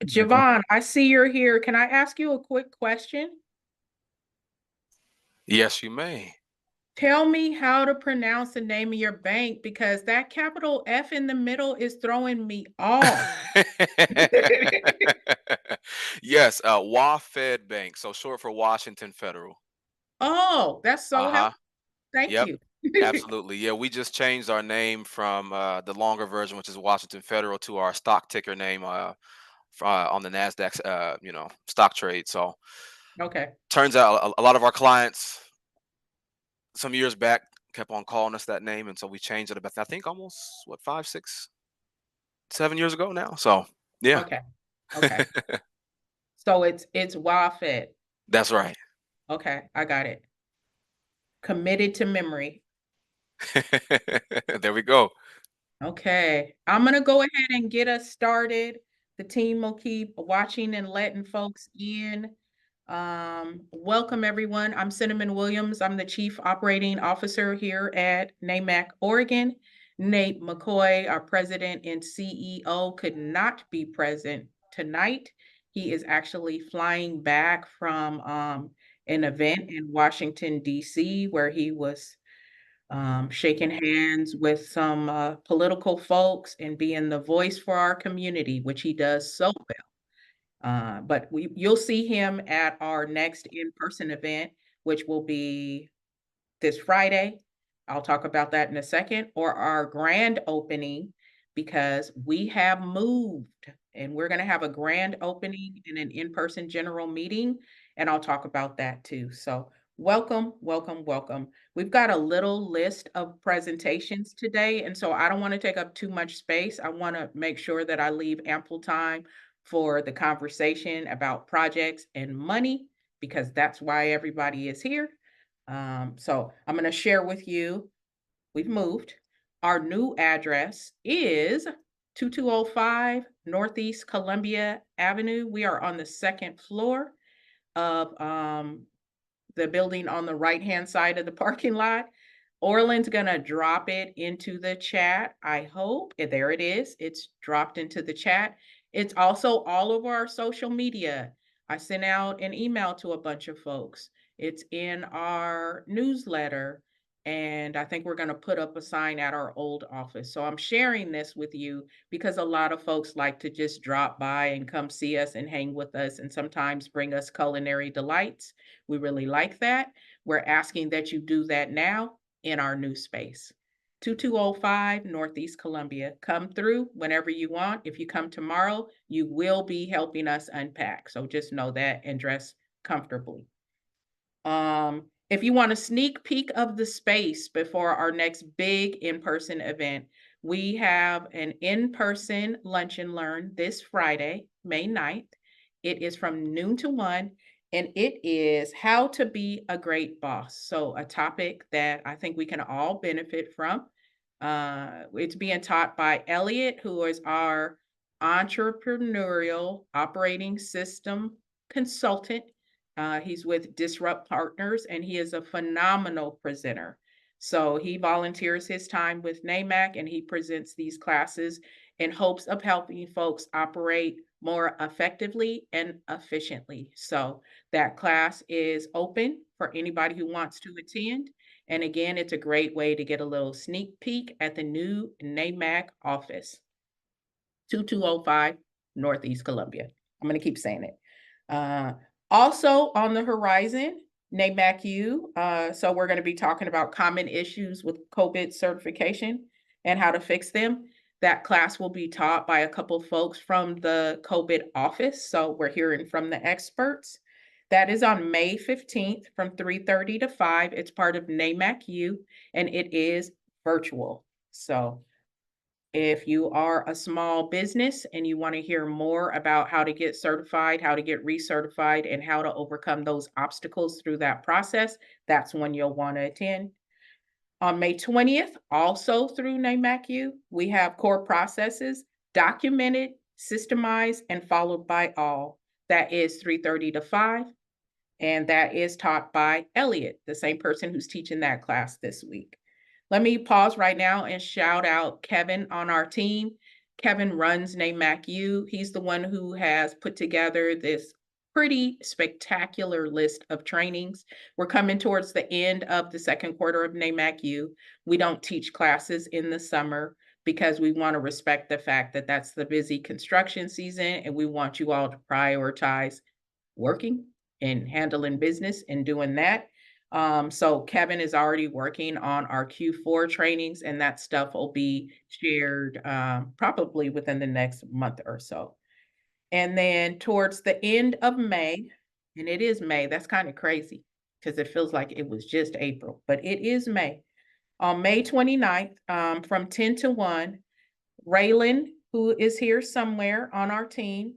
Javon, I see you're here. Can I ask you a quick question? Yes, you may. Tell me how to pronounce the name of your bank because that capital F in the middle is throwing me off. Yes, WaFed Bank, so short for Washington Federal. Oh, that's so helpful. Uh-huh. Thank Yep. you. Absolutely. Yeah, we just changed our name from the longer version, which is Washington Federal, to our stock ticker name on the Nasdaq, stock trade. So Okay. turns out a lot of our clients some years back kept on calling us that name, and so we changed it about I think almost what 5, 6, 7 years ago now. So yeah, Okay. Okay. So it's WAFed. that's right. Okay, I got it. Committed to memory. There we go. Okay. I'm gonna go ahead and get us started. The team will keep watching and letting folks in. Welcome everyone. I'm Cinna'Mon Williams. I'm the Chief Operating Officer here at NAMC-Oregon. Nate McCoy, our President and CEO, could not be present tonight. He is actually flying back from an event in Washington, D.C., where he was shaking hands with some political folks and being the voice for our community, which he does so well. But you'll see him at our next in-person event, which will be this Friday. I'll talk about that in a second, or our grand opening, because we have moved and we're going to have a grand opening and an in-person general meeting. And I'll talk about that too. So welcome, welcome, welcome. We've got a little list of presentations today. And so I don't want to take up too much space. I want to make sure that I leave ample time for the conversation about projects and money, because that's why everybody is here. So I'm going to share with you, we've moved. Our new address is 2205 Northeast Columbia Avenue. We are on the second floor of the building on the right-hand side of the parking lot. Orland's gonna drop it into the chat, I hope. There it is. It's dropped into the chat. It's also all over our social media. I sent out an email to a bunch of folks. It's in our newsletter, and I think we're gonna put up a sign at our old office. So I'm sharing this with you because a lot of folks like to just drop by and come see us and hang with us and sometimes bring us culinary delights. We really like that. We're asking that you do that now in our new space. 2205 Northeast Columbia. Come through whenever you want. If you come tomorrow, you will be helping us unpack. So just know that and dress comfortably. If you want a sneak peek of the space before our next big in-person event, we have an in-person lunch and learn this Friday, May 9th. It is from noon to 1, and it is how to be a great boss. So a topic that I think we can all benefit from. It's being taught by Elliot, who is our entrepreneurial operating system consultant. He's with Disrupt Partners, and he is a phenomenal presenter. So he volunteers his time with NAMAC, and he presents these classes in hopes of helping folks operate more effectively and efficiently. So that class is open for anybody who wants to attend. And again, it's a great way to get a little sneak peek at the new NAMAC office, 2205 Northeast Columbia. I'm going to keep saying it. Also on the horizon, NAMAC-U. So we're going to be talking about common issues with COVID certification and how to fix them. That class will be taught by a couple folks from the COVID office. So we're hearing from the experts. That is on May 15th from 3:30 to 5. It's part of NAMAC-U, and it is virtual. So if you are a small business and you want to hear more about how to get certified, how to get recertified, and how to overcome those obstacles through that process, that's when you'll want to attend. On May 20th, also through NAMAC-U, we have core processes documented, systemized, and followed by all. That is 3:30 to 5. And that is taught by Elliot, the same person who's teaching that class this week. Let me pause right now and shout out Kevin on our team. Kevin runs NAMC-U. He's the one who has put together this pretty spectacular list of trainings. We're coming towards the end of the second quarter of NAMC-U. We don't teach classes in the summer because we want to respect the fact that that's the busy construction season, and we want you all to prioritize working and handling business and doing that. So Kevin is already working on our Q4 trainings, and that stuff will be shared probably within the next month or so. And then towards the end of May, and it is May, that's kind of crazy because it feels like it was just April, but it is May. On May 29th, from 10 to 1, Raylan, who is here somewhere on our team,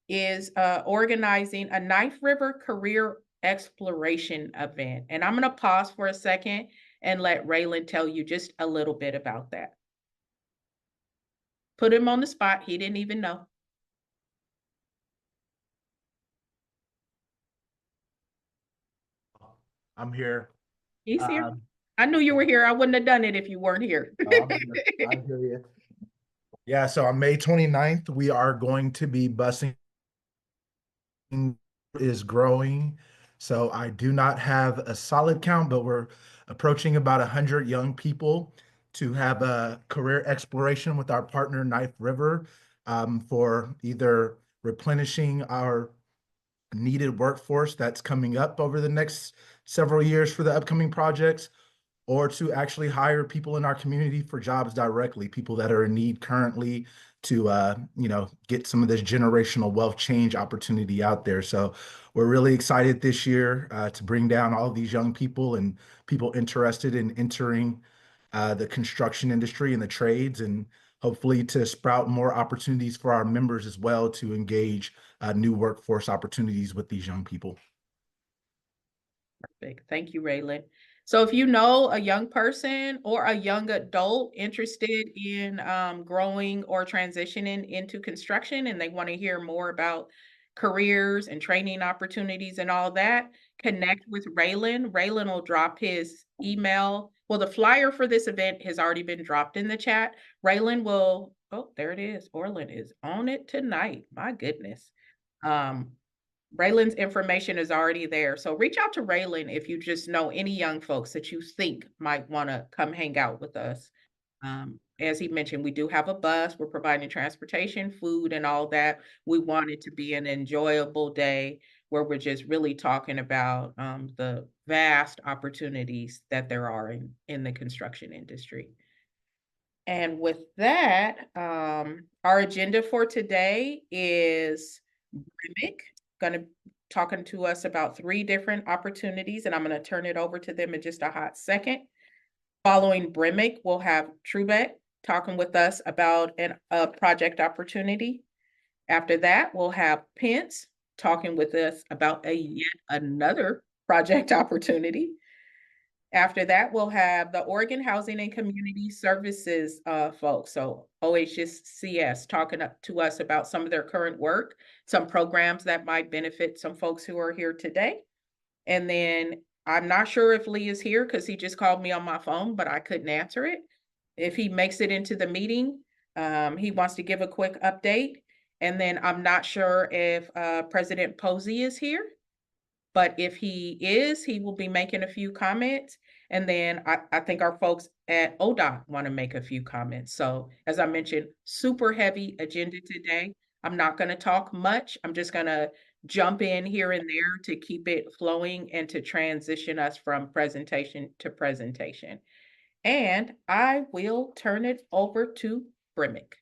is organizing a Knife River Career Exploration event. And I'm going to pause for a second and let Raylan tell you just a little bit about that. Put him on the spot. He didn't even know. I'm here. He's here. I knew you were here. I wouldn't have done it if you weren't here. I hear you. Yeah, so on May 29th, we are going to be busing is growing. So I do not have a solid count, but we're approaching about 100 young people to have a career exploration with our partner Knife River for either replenishing our needed workforce that's coming up over the next several years for the upcoming projects, or to actually hire people in our community for jobs directly, people that are in need currently to, get some of this generational wealth change opportunity out there. So we're really excited this year to bring down all of these young people and people interested in entering the construction industry and the trades, and hopefully to sprout more opportunities for our members as well to engage new workforce opportunities with these young people. Perfect. Thank you, Raylan. So if you know a young person or a young adult interested in growing or transitioning into construction, and they want to hear more about careers and training opportunities and all that, connect with Raylan. Raylan will drop his email. Well, the flyer for this event has already been dropped in the chat. Raylan will, oh, there it is. Orland is on it tonight. My goodness. Raylan's information is already there. So reach out to Raylan if you just know any young folks that you think might want to come hang out with us. As he mentioned, we do have a bus. We're providing transportation, food, and all that. We want it to be an enjoyable day where we're just really talking about the vast opportunities that there are in the construction industry. And with that, our agenda for today is Bremik going to talking to us about 3 different opportunities, and I'm going to turn it over to them in just a hot second. Following Bremik, we'll have Truebeck talking with us about a project opportunity. After that, we'll have Pence talking with us about yet another project opportunity. After that, we'll have the Oregon Housing and Community Services folks, so OHSCS, talking to us about some of their current work, some programs that might benefit some folks who are here today. And then I'm not sure if Lee is here because he just called me on my phone, but I couldn't answer it. If he makes it into the meeting, he wants to give a quick update. And then I'm not sure if President Posey is here. But if he is, he will be making a few comments. And then I think our folks at ODOT want to make a few comments. So as I mentioned, super heavy agenda today. I'm not going to talk much. I'm just going to jump in here and there to keep it flowing and to transition us from presentation to presentation. And I will turn it over to Bremik.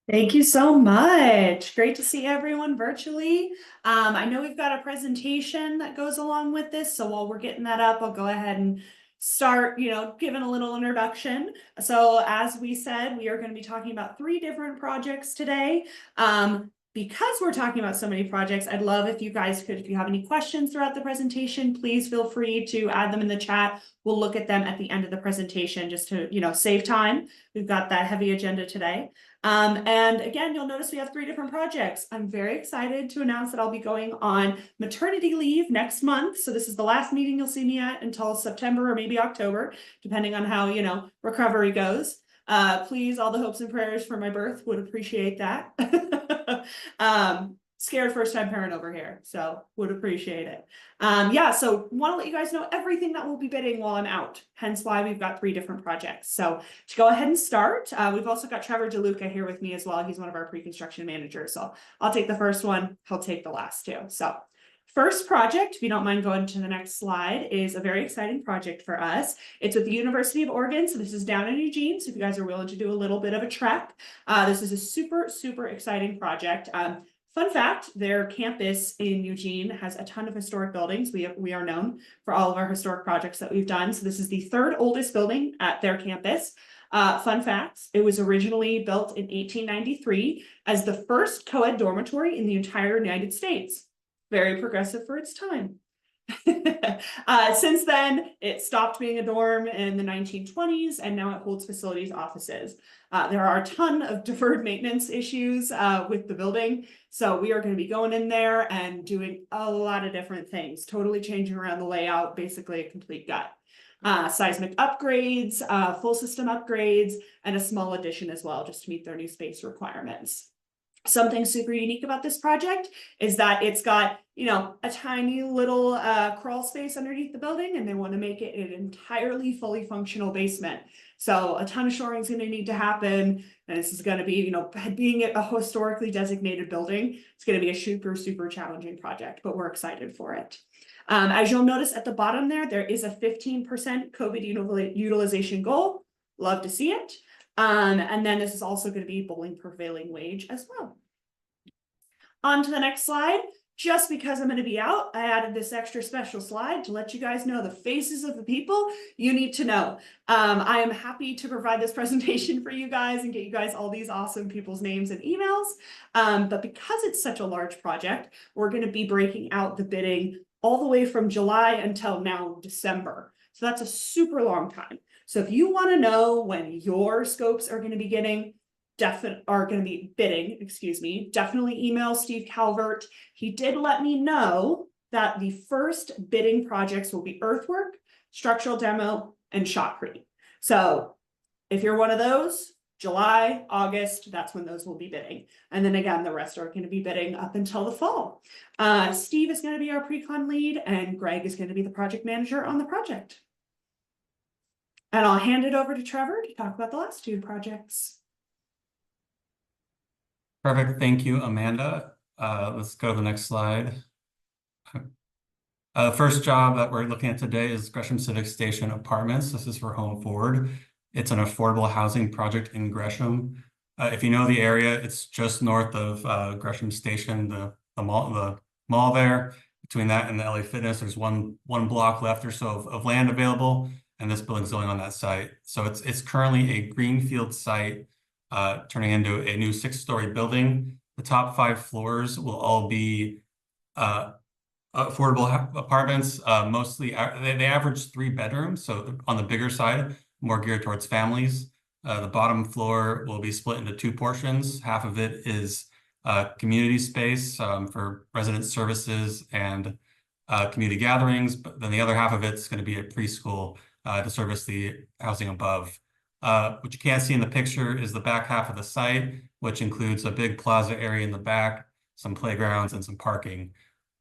Thank you so much. Great to see everyone virtually. I know we've got a presentation that goes along with this, so while we're getting that up, I'll go ahead and start, giving a little introduction. So as we said, we are going to be talking about 3 different projects today. Because we're talking about so many projects, I'd love if you guys could, if you have any questions throughout the presentation, please feel free to add them in the chat. We'll look at them at the end of the presentation just to, save time. We've got that heavy agenda today. And again, you'll notice we have 3 different projects. I'm very excited to announce that I'll be going on maternity leave next month. So this is the last meeting you'll see me at until September or maybe October, depending on how, recovery goes. Please, all the hopes and prayers for my birth, would appreciate that. Scared first time parent over here, so would appreciate it. Yeah, so want to let you guys know everything that we'll be bidding while I'm out, hence why we've got 3 different projects. So to go ahead and start, we've also got Trevor DeLuca here with me as well. He's one of our pre-construction managers, so I'll take the first one, he'll take the last 2. So first project, if you don't mind going to the next slide, is a very exciting project for us. It's with the University of Oregon, so this is down in Eugene, so if you guys are willing to do a little bit of a trek, this is a super, super exciting project. Fun fact, their campus in Eugene has a ton of historic buildings. We are known for all of our historic projects that we've done. So this is the 3rd oldest building at their campus. Fun facts, it was originally built in 1893 as the first co-ed dormitory in the entire United States. Very progressive for its time. Since then, it stopped being a dorm in the 1920s, and now it holds facilities offices. There are a ton of deferred maintenance issues with the building, so we are going to be going in there and doing a lot of different things, totally changing around the layout, basically a complete gut. Seismic upgrades, full system upgrades, and a small addition as well, just to meet their new space requirements. Something super unique about this project is that it's got, a tiny little crawl space underneath the building, and they want to make it an entirely fully functional basement. So a ton of shoring is going to need to happen, and this is going to be, being a historically designated building, it's going to be a super, super challenging project, but we're excited for it. As you'll notice at the bottom there is a 15% COVID utilization goal. Love to see it. And then this is also going to be below prevailing wage as well. On to the next slide. Just because I'm going to be out, I added this extra special slide to let you guys know the faces of the people you need to know. I am happy to provide this presentation for you guys and get you guys all these awesome people's names and emails. But because it's such a large project, we're going to be breaking out the bidding all the way from July until now December. So that's a super long time. So if you want to know when your scopes are going to be bidding, definitely email Steve Calvert. He did let me know that the first bidding projects will be earthwork, structural demo, and shotcrete. So if you're one of those, July, August, that's when those will be bidding. And then again, the rest are going to be bidding up until the fall. Steve is going to be our pre-con lead, and Greg is going to be the project manager on the project. And I'll hand it over to Trevor to talk about the last 2 projects. Perfect. Thank you, Amanda. Let's go to the next slide. The first job that we're looking at today is Gresham Civic Station Apartments. This is for Home Forward. It's an affordable housing project in Gresham. If you know the area, it's just north of Gresham Station, the mall there. Between that and the LA Fitness, there's one block left or so of land available, and this building's going on that site. So it's currently a greenfield site, turning into a new 6-story building. The top 5 floors will all be affordable apartments. Mostly, they average 3 bedrooms, so on the bigger side, more geared towards families. The bottom floor will be split into 2 portions. Half of it is community space for resident services and community gatherings, but then the other half of it's going to be a preschool to service the housing above. What you can't see in the picture is the back half of the site, which includes a big plaza area in the back, some playgrounds, and some parking.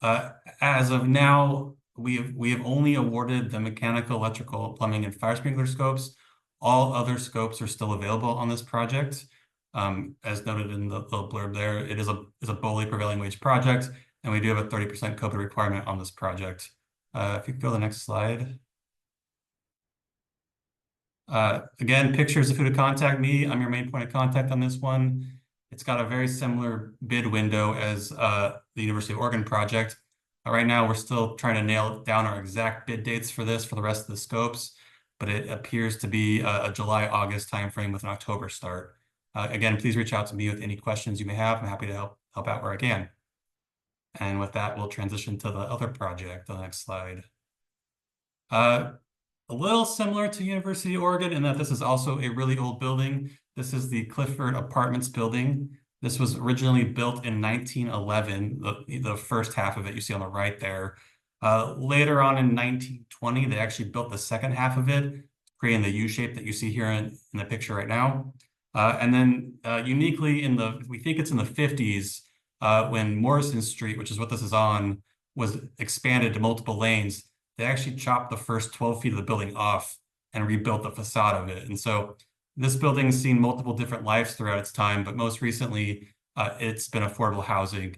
As of now, we have only awarded the mechanical, electrical, plumbing, and fire sprinkler scopes. All other scopes are still available on this project. As noted in the blurb there, it is a below prevailing wage project, and we do have a 30% COVID requirement on this project. If you could go to the next slide. Again, pictures of who to contact me. I'm your main point of contact on this one. It's got a very similar bid window as the University of Oregon project. Right now, we're still trying to nail down our exact bid dates for this for the rest of the scopes, but it appears to be a July-August timeframe with an October start. Again, please reach out to me with any questions you may have. I'm happy to help out where I can. And with that, we'll transition to the other project, the next slide. A little similar to University of Oregon in that this is also a really old building. This is the Clifford Apartments building. This was originally built in 1911, the first half of it you see on the right there. Later on in 1920, they actually built the second half of it creating the U shape that you see here in the picture right now. And then uniquely we think it's in the 50s, when Morrison Street, which is what this is on, was expanded to multiple lanes, they actually chopped the first 12 feet of the building off and rebuilt the facade of it. And so this building's seen multiple different lives throughout its time, but most recently, it's been affordable housing.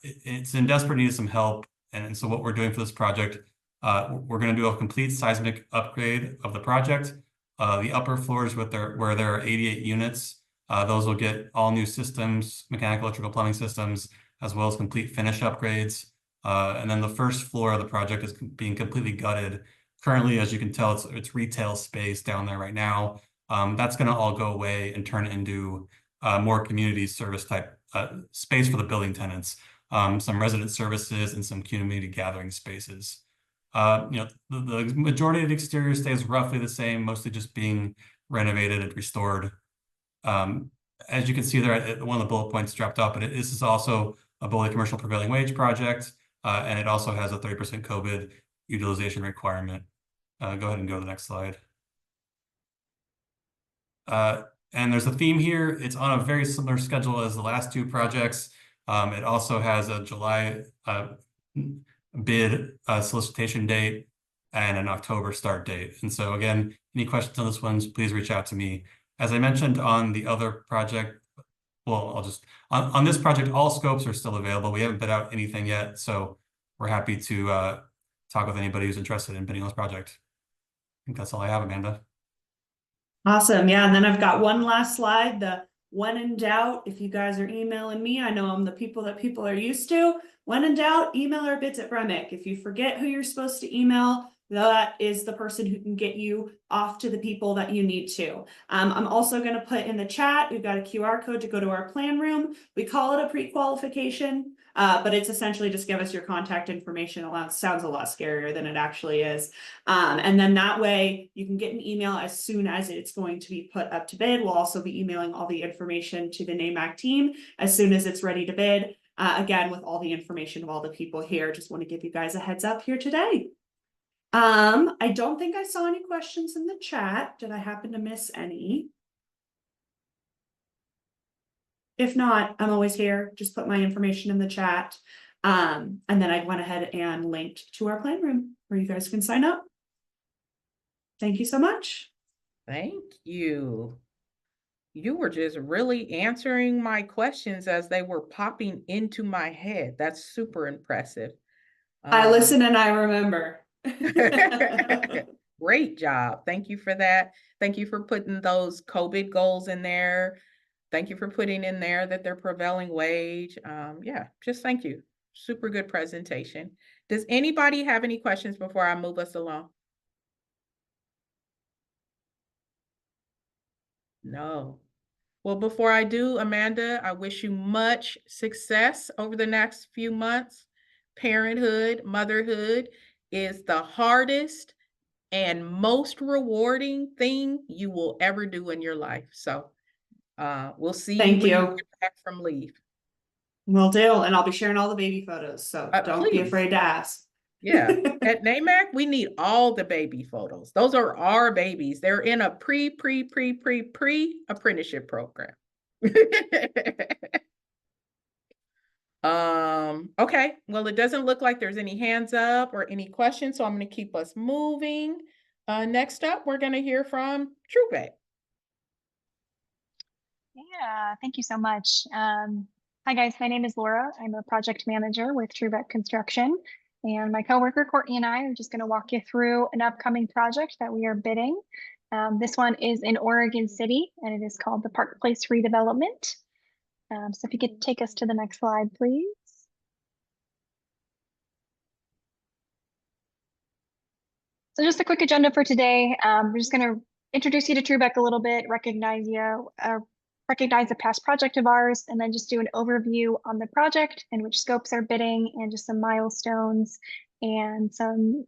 It's in desperate need of some help. And so what we're doing for this project, we're going to do a complete seismic upgrade of the project. The upper floors where there are 88 units, those will get all new systems, mechanical, electrical, plumbing systems, as well as complete finish upgrades. And then the first floor of the project is being completely gutted. Currently, as you can tell, it's retail space down there right now. That's going to all go away and turn into more community service type space for the building tenants, some resident services and some community gathering spaces. The majority of the exterior stays roughly the same, mostly just being renovated and restored. As you can see there, one of the bullet points dropped off, but this is also a fully commercial prevailing wage project, and it also has a 30% COVID utilization requirement. Go ahead and go to the next slide. And there's a theme here. It's on a very similar schedule as the last two projects. It also has a July bid solicitation date and an October start date. And so again, any questions on this one, please reach out to me. As I mentioned on the other project, well, on this project, all scopes are still available. We haven't bid out anything yet, so we're happy to talk with anybody who's interested in bidding on this project. I think that's all I have, Amanda. Awesome. Yeah. And then I've got one last slide. The when in doubt, if you guys are emailing me, I know I'm the people that people are used to. When in doubt, email our bids at Bremik. If you forget who you're supposed to email, that is the person who can get you off to the people that you need to. I'm also going to put in the chat, we've got a QR code to go to our plan room. We call it a pre-qualification, but it's essentially just give us your contact information. It sounds a lot scarier than it actually is. And then that way you can get an email as soon as it's going to be put up to bid. We'll also be emailing all the information to the NAMC team as soon as it's ready to bid. Again, with all the information of all the people here, just want to give you guys a heads up here today. I don't think I saw any questions in the chat. Did I happen to miss any? If not, I'm always here. Just put my information in the chat. And then I went ahead and linked to our plan room where you guys can sign up. Thank you so much. Thank you. You were just really answering my questions as they were popping into my head. That's super impressive. I listen and I remember. Great job. Thank you for that. Thank you for putting those COVID goals in there. Thank you for putting in there that they're prevailing wage. Yeah, just thank you. Super good presentation. Does anybody have any questions before I move us along? No. Well, before I do, Amanda, I wish you much success over the next few months. Parenthood, motherhood is the hardest and most rewarding thing you will ever do in your life. So we'll see you when you get back from leave. Will do. And I'll be sharing all the baby photos. So don't be afraid to ask. Yeah. At NAMC, we need all the baby photos. Those are our babies. They're in a pre-apprenticeship program. Okay. Well, it doesn't look like there's any hands up or any questions, so I'm going to keep us moving. Next up, we're going to hear from Truebeck. Yeah, thank you so much. Hi guys, my name is Laura. I'm a project manager with Truebeck Construction, and my coworker Courtney and I are just going to walk you through an upcoming project that we are bidding. This one is in Oregon City, and it is called the Park Place Redevelopment. So if you could take us to the next slide, please. So just a quick agenda for today. We're just going to introduce you to Truebeck a little bit, recognize a past project of ours, and then just do an overview on the project and which scopes are bidding and just some milestones and some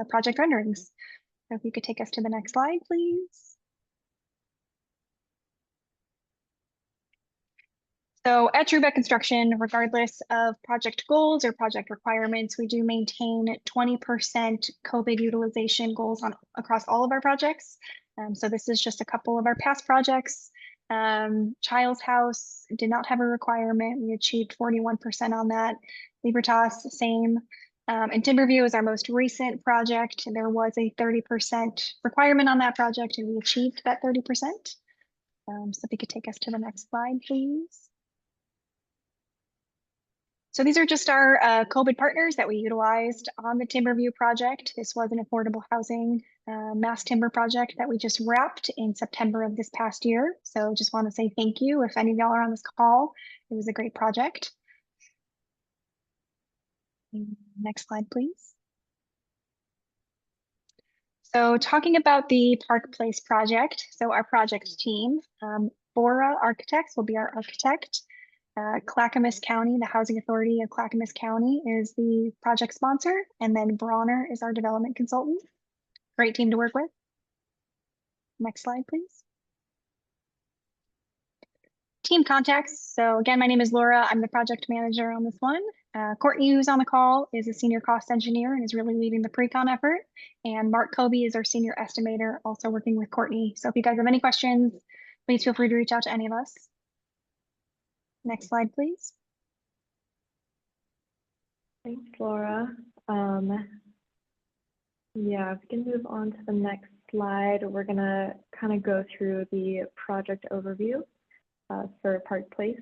project renderings. So if you could take us to the next slide, please. So at Truebeck Construction, regardless of project goals or project requirements, we do maintain 20% COVID utilization goals across all of our projects. So this is just a couple of our past projects. Child's House did not have a requirement. We achieved 41% on that. Libertas, same. And Timberview is our most recent project. There was a 30% requirement on that project, and we achieved that 30%. So if you could take us to the next slide, please. So these are just our COVID partners that we utilized on the Timberview project. This was an affordable housing mass timber project that we just wrapped in September of this past year. So just want to say thank you if any of y'all are on this call. It was a great project. Next slide, please. So talking about the Park Place project, so our project team, Bora Architects will be our architect. Clackamas County, the Housing Authority of Clackamas County is the project sponsor, and then Bronner is our development consultant. Great team to work with. Next slide, please. Team contacts. So again, my name is Laura. I'm the project manager on this one. Courtney, who's on the call, is a senior cost engineer and is really leading the pre-con effort. And Mark Kobe is our senior estimator, also working with Courtney. So if you guys have any questions, please feel free to reach out to any of us. Next slide, please. Thanks, Laura. Yeah, if we can move on to the next slide, we're gonna kind of go through the project overview for Park Place.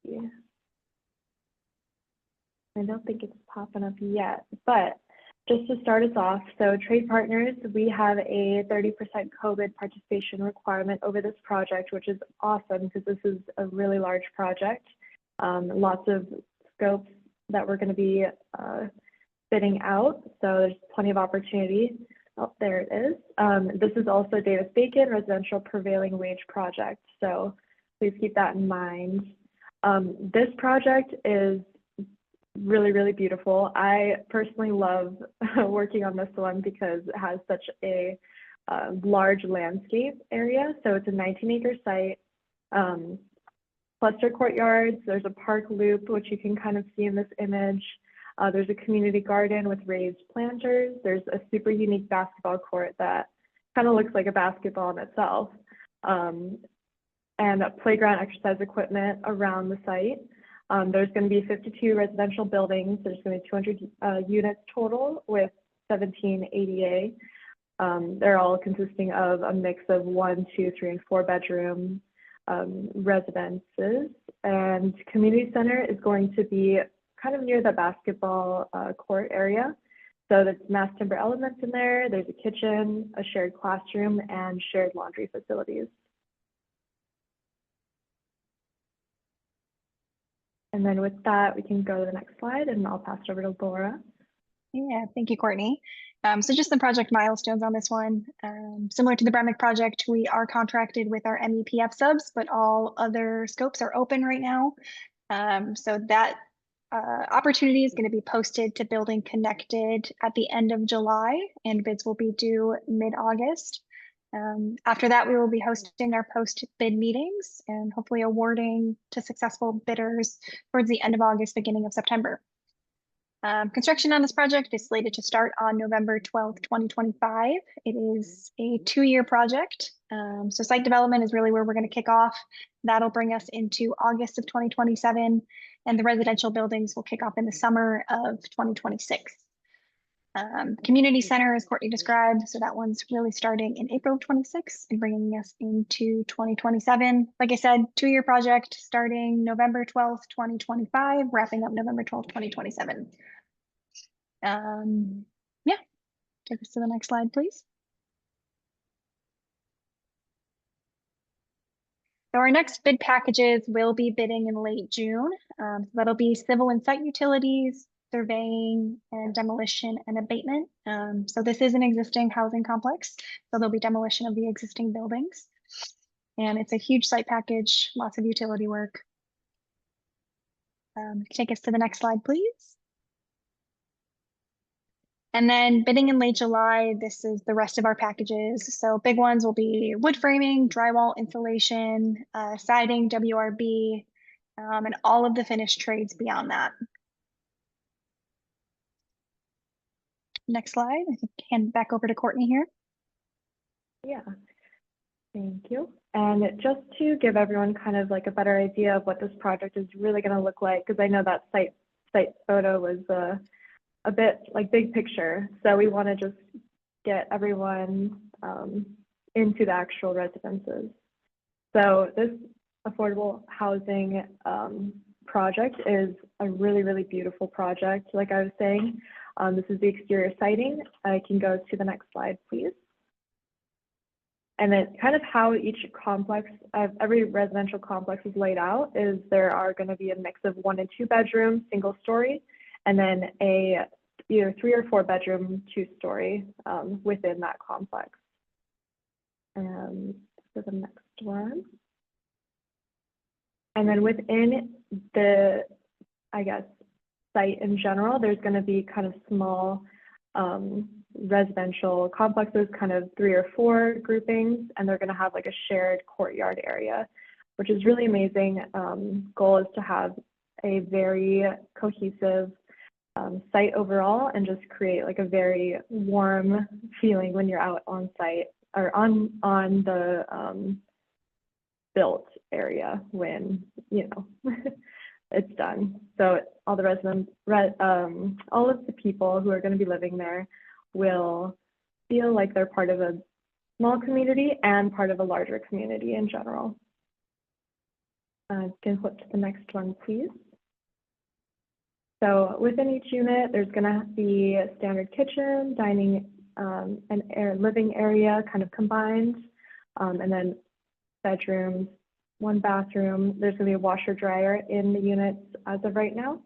Yeah. I don't think it's popping up yet, but just to start us off, so trade partners, we have a 30% COVID participation requirement over this project, which is awesome because this is a really large project. Lots of scopes that we're going to be bidding out, so there's plenty of opportunity. Oh, there it is. This is also Davis-Bacon residential prevailing wage project, so please keep that in mind. This project is really, really beautiful. I personally love working on this one because it has such a large landscape area. So it's a 19-acre site, cluster courtyards. There's a park loop, which you can kind of see in this image. There's a community garden with raised planters. There's a super unique basketball court that kind of looks like a basketball in itself. And a playground exercise equipment around the site. There's going to be 52 residential buildings. There's going to be 200 units total with 17 ADA. They're all consisting of a mix of 1, 2, 3, and 4 bedroom residences. And community center is going to be kind of near the basketball court area. So there's mass timber elements in there. There's a kitchen, a shared classroom, and shared laundry facilities. And then with that, we can go to the next slide and I'll pass it over to Laura. Yeah, thank you, Courtney. So just the project milestones on this one. Similar to the Bremik project, we are contracted with our MEPF subs, but all other scopes are open right now. So that opportunity is going to be posted to Building Connected at the end of July, and bids will be due mid-August. After that, we will be hosting our post-bid meetings and hopefully awarding to successful bidders towards the end of August, beginning of September. Construction on this project is slated to start on November 12th, 2025. It is a 2-year project. So site development is really where we're going to kick off. That'll bring us into August of 2027, and the residential buildings will kick off in the summer of 2026. Community center, as Courtney described, so that one's really starting in April 26 and bringing us into 2027. Like I said, 2-year project starting November 12th, 2025, wrapping up November 12th, 2027. Yeah, take us to the next slide, please. So our next bid packages will be bidding in late June. So that'll be civil and site utilities, surveying, and demolition and abatement. So this is an existing housing complex, so there'll be demolition of the existing buildings. And it's a huge site package, lots of utility work. Take us to the next slide, please. And then bidding in late July, this is the rest of our packages. So big ones will be wood framing, drywall insulation, siding, WRB, and all of the finished trades beyond that. Next slide. I think hand back over to Courtney here. Yeah, thank you. And just to give everyone kind of like a better idea of what this project is really going to look like, because I know that site photo was a bit like big picture. So we want to just get everyone into the actual residences. So this affordable housing project is a really, really beautiful project. Like I was saying, this is the exterior siding. I can go to the next slide, please. And then kind of how each complex, every residential complex is laid out is there are going to be a mix of 1 and 2 bedroom, single story, and then a either 3 or 4 bedroom, 2-story within that complex. And for the next one. And then within the, I guess, site in general, there's going to be kind of small residential complexes, kind of 3 or 4 groupings, and they're going to have like a shared courtyard area, which is really amazing. Goal is to have a very cohesive site overall and just create like a very warm feeling when you're out on site or on the built area when, you know, it's done. So all the residents, all of the people who are going to be living there will feel like they're part of a small community and part of a larger community in general. Can flip to the next one, please. So within each unit, there's going to be a standard kitchen, dining, and living area kind of combined, and then bedrooms, 1 bathroom. There's going to be a washer dryer in the units as of right now,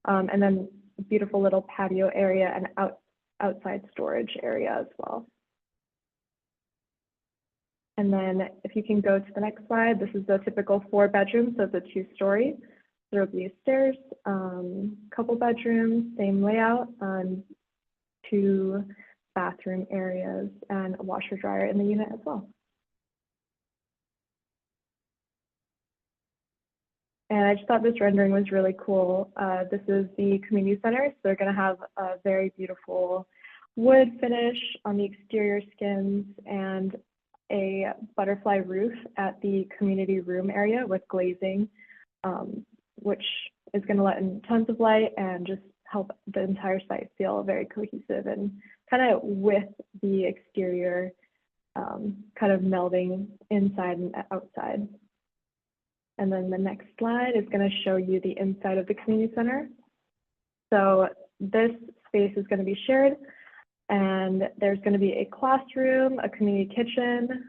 and then a beautiful little patio area and outside storage area as well. And then if you can go to the next slide, this is the typical 4 bedrooms, so it's a 2-story. There will be stairs, couple bedrooms, same layout, 2 bathroom areas, and a washer dryer in the unit as well. And I just thought this rendering was really cool. This is the community center. So they're going to have a very beautiful wood finish on the exterior skins and a butterfly roof at the community room area with glazing, which is going to let in tons of light and just help the entire site feel very cohesive and kind of with the exterior kind of melding inside and outside. And then the next slide is going to show you the inside of the community center. So this space is going to be shared, and there's going to be a classroom, a community kitchen,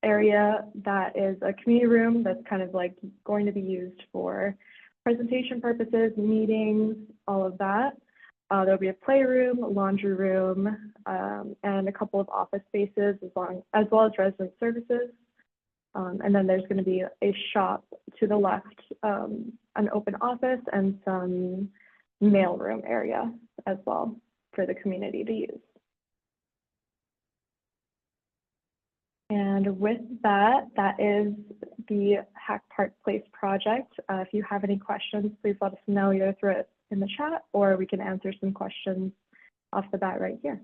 area that is a community room that's kind of like going to be used for presentation purposes, meetings, all of that. There'll be a playroom, laundry room, and a couple of office spaces as well as resident services. And then there's going to be a shop to the left, an open office, and some mailroom area as well for the community to use. And with that, that is the Hack Park Place project. If you have any questions, please let us know either through it in the chat, or we can answer some questions off the bat right here.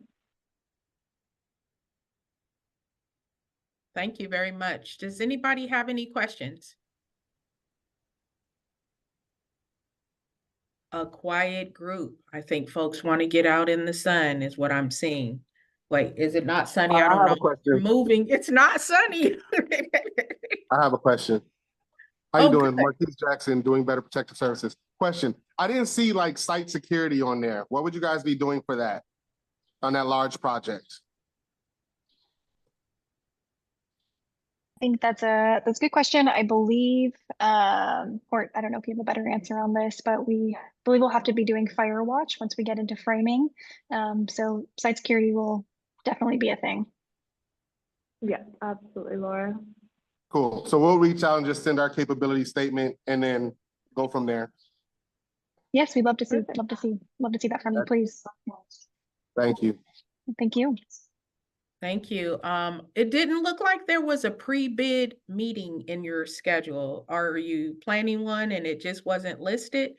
Thank you very much. Does anybody have any questions? A quiet group. I think folks want to get out in the sun is what I'm seeing. Wait, is it not sunny? I don't know. have a question. Moving. It's not sunny. I have a question. How you doing? Good. Marquise Jackson, Doing Better Protective Services. Question. I didn't see like site security on there. What would you guys be doing for that on that large project? I think that's a good question. I believe, or I don't know if you have a better answer on this, but we believe we'll have to be doing fire watch once we get into framing. So site security will definitely be a thing. Yeah, absolutely, Laura. Cool. So we'll reach out and just send our capability statement and then go from there. Yes, we'd love to see, Perfect. love to see that from you, please. Thank you. Thank you. Thank you. It didn't look like there was a pre-bid meeting in your schedule. Are you planning one and it just wasn't listed?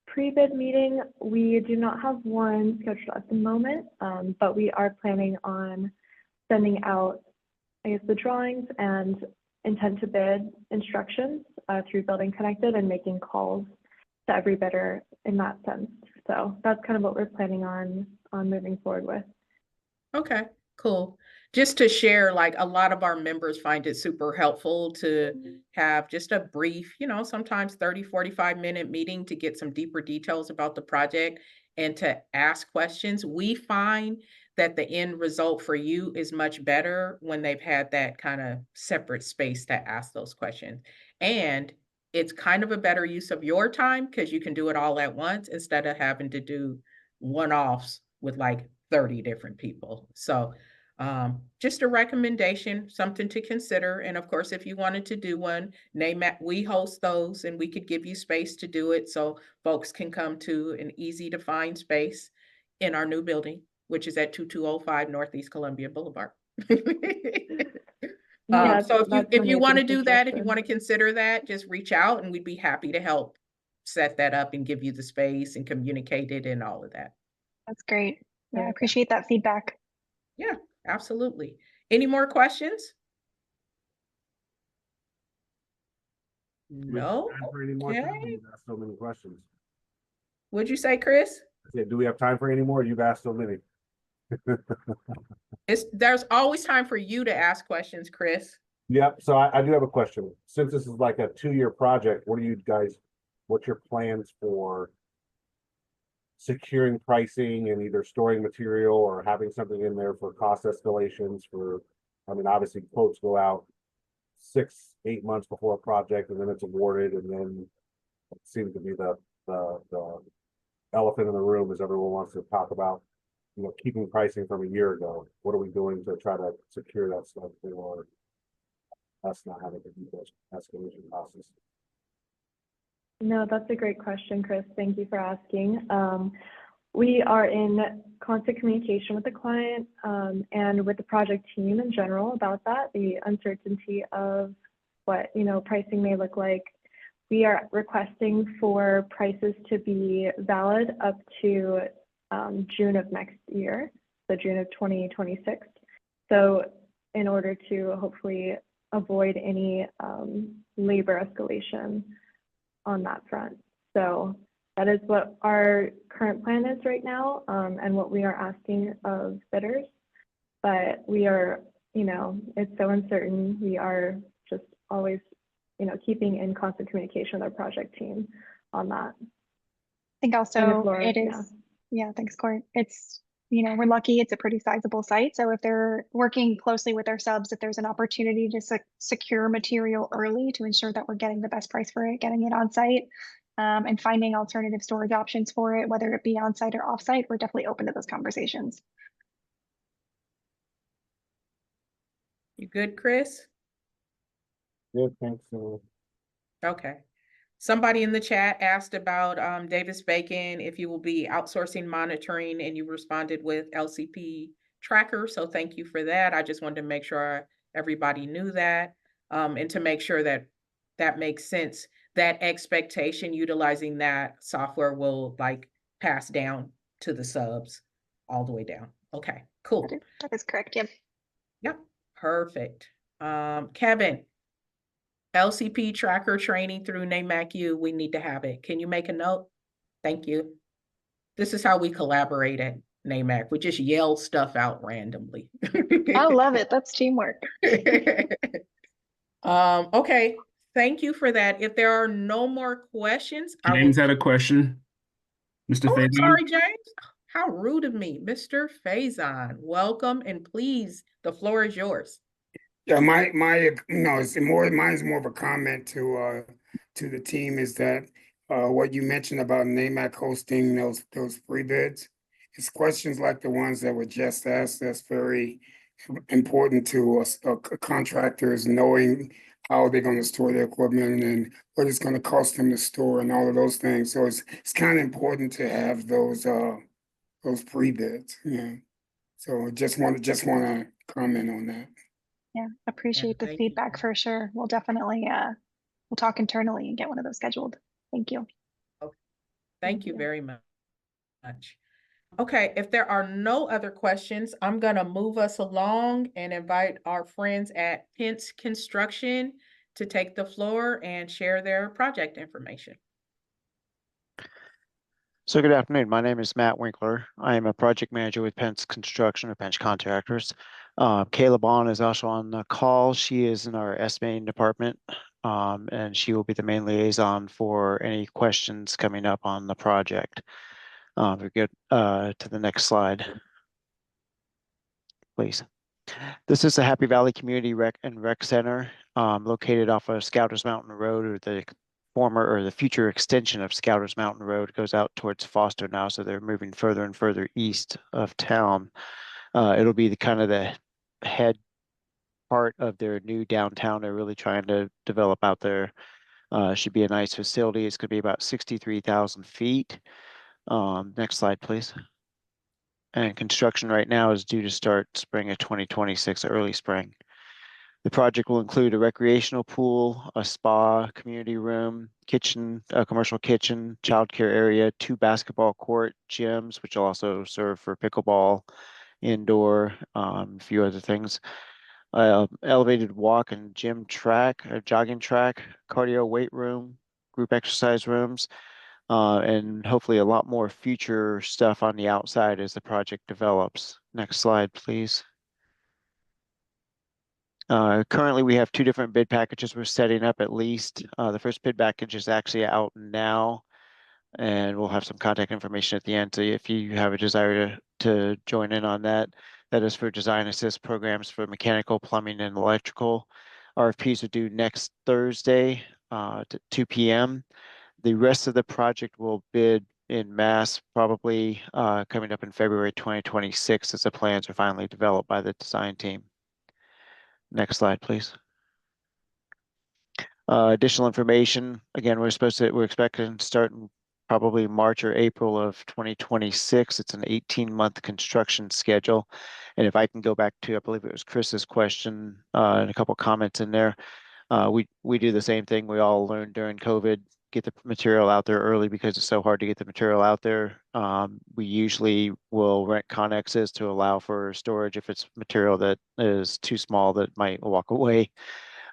Pre-bid meeting, we do not have one scheduled at the moment, but we are planning on sending out, I guess, the drawings and intent to bid instructions through Building Connected and making calls to every bidder in that sense. So that's kind of what we're planning on moving forward with. Okay, cool. Just to share, like a lot of our members find it super helpful to have just a brief, sometimes 30, 45-minute meeting to get some deeper details about the project and to ask questions. We find that the end result for you is much better when they've had that kind of separate space to ask those questions. And it's kind of a better use of your time because you can do it all at once instead of having to do one-offs with like 30 different people. So just a recommendation, something to consider. And of course, if you wanted to do one, NAMC, we host those and we could give you space to do it so folks can come to an easy to find space in our new building, which is at 2205 Northeast Columbia Boulevard. Yeah, So if you want to do that, if you Construction. want to consider that, just reach out and we'd be happy to help set that up and give you the space and communicate it and all of that. That's great. Yeah, I Yeah. appreciate that feedback. Yeah, absolutely. Any more questions? No? Time for any more? Okay. Time? You've asked so many questions. What'd you say, Chris? I said, do we have time for any more? You've asked so many. There's always time for you to ask questions, Chris. Yep. So I do have a question. Since this is like a 2-year project, what's your plans for securing pricing and either storing material or having something in there for cost escalations obviously quotes go out 6-8 months before a project and then it's awarded, and then it seems to be the elephant in the room is everyone wants to talk about, keeping pricing from a year ago. What are we doing to try to secure that stuff for us not having to do those escalation processes? No, that's a great question, Chris. Thank you for asking. We are in constant communication with the client and with the project team in general about that, the uncertainty of what, pricing may look like. We are requesting for prices to be valid up to June of next year, so June of 2026. So in order to hopefully avoid any labor escalation on that front. So that is what our current plan is right now, and what we are asking of bidders. But we are, it's so uncertain. We are just always, keeping in constant communication with our project team on that. I think also it is, yeah, thanks, Court. It's, we're lucky it's a pretty sizable site. So if they're working closely with our subs, if there's an opportunity to secure material early to ensure that we're getting the best price for it, getting it on site, and finding alternative storage options for it, whether it be on site or off site, we're definitely open to those conversations. You good, Chris? Good, thanks. Okay. Somebody in the chat asked about Davis-Bacon, if you will be outsourcing monitoring, and you responded with LCP tracker. So thank you for that. I just wanted to make sure everybody knew that, and to make sure that that makes sense. That expectation utilizing that software will pass down to the subs all the way down. Okay, cool. That is correct. Yep. Yep, perfect. Kevin, LCP tracker training through NAMC-U, we need to have it. Can you make a note? Thank you. This is how we collaborate at NAMC. We just yell stuff out randomly. I love it. That's teamwork. Okay, thank you for that. If there are no more questions, James had a question. Mr. I'm Faison. sorry, James. How rude of me. Mr. Faison, welcome, and please, the floor is yours. Yeah, mine's more of a comment to the team, is that what you mentioned about NAMC hosting those pre-bids. It's questions like the ones that were just asked that's very important to us contractors, knowing how they're going to store their equipment and what it's going to cost them to store and all of those things. So it's kind of important to have those pre-bids. Yeah. So just want to comment on that. Yeah, appreciate the thank you. feedback for sure. We'll definitely we'll talk internally and get one of those scheduled. Thank you. Thank you very much. Okay, if there are no other questions, I'm gonna move us along and invite our friends at Pence Construction to take the floor and share their project information. So good afternoon. My name is Matt Winkler. I am a project manager with Pence Construction or Pence Contractors. Kayla Bond is also on the call. She is in our estimating department, and she will be the main liaison for any questions coming up on the project. If we get to the next slide, please. This is the Happy Valley Community Rec Center, located off of Scouters Mountain Road, or the former or the future extension of Scouters Mountain Road. Goes out towards Foster now, so they're moving further and further east of town. It'll be the kind of the head part of their new downtown they're really trying to develop out there. Should be a nice facility. It's going to be about 63,000 feet. Next slide, please. And construction right now is due to start spring of 2026, early spring. The project will include a recreational pool, a spa, community room, kitchen, a commercial kitchen, childcare area, 2 basketball court gyms, which will also serve for pickleball, indoor, a few other things. Elevated walk and gym track, a jogging track, cardio weight room, group exercise rooms, and hopefully a lot more future stuff on the outside as the project develops. Next slide, please. Currently, we have 2 different bid packages we're setting up at least. The first bid package is actually out now, and we'll have some contact information at the end. So if you have a desire to join in on that, that is for design assist programs for mechanical, plumbing, and electrical. RFPs are due next Thursday to 2 p.m. The rest of the project will bid in mass, probably coming up in February 2026 as the plans are finally developed by the design team. Next slide, please. Additional information. Again, we're expecting to start in probably March or April of 2026. It's an 18-month construction schedule. And if I can go back to, I believe it was Chris's question and a couple comments in there. We do the same thing we all learned during COVID, get the material out there early because it's so hard to get the material out there. We usually will rent connexes to allow for storage if it's material that is too small that might walk away.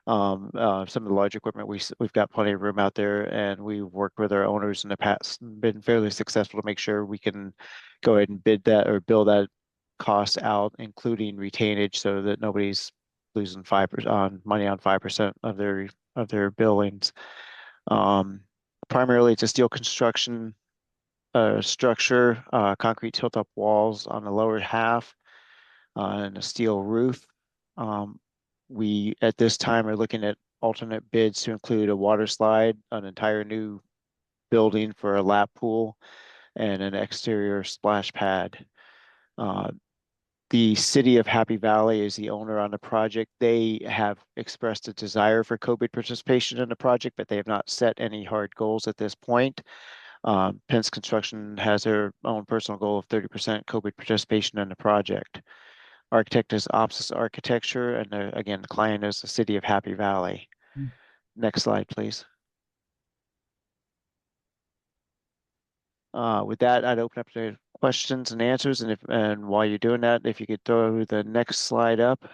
Some of the large equipment, we've got plenty of room out there, and we've worked with our owners in the past, been fairly successful to make sure we can go ahead and bid that or bill that cost out, including retainage, so that nobody's losing 5% on money on 5% of their billings. Primarily, it's a steel construction structure, concrete tilt-up walls on the lower half, and a steel roof. We, at this time, are looking at alternate bids to include a water slide, an entire new building for a lap pool, and an exterior splash pad. The city of Happy Valley is the owner on the project. They have expressed a desire for COVID participation in the project, but they have not set any hard goals at this point. Pence Construction has their own personal goal of 30% COVID participation in the project. Architect is Opsis Architecture, and again, the client is the city of Happy Valley. Next slide, please. With that, I'd open up to questions and answers, and while you're doing that, if you could throw the next slide up,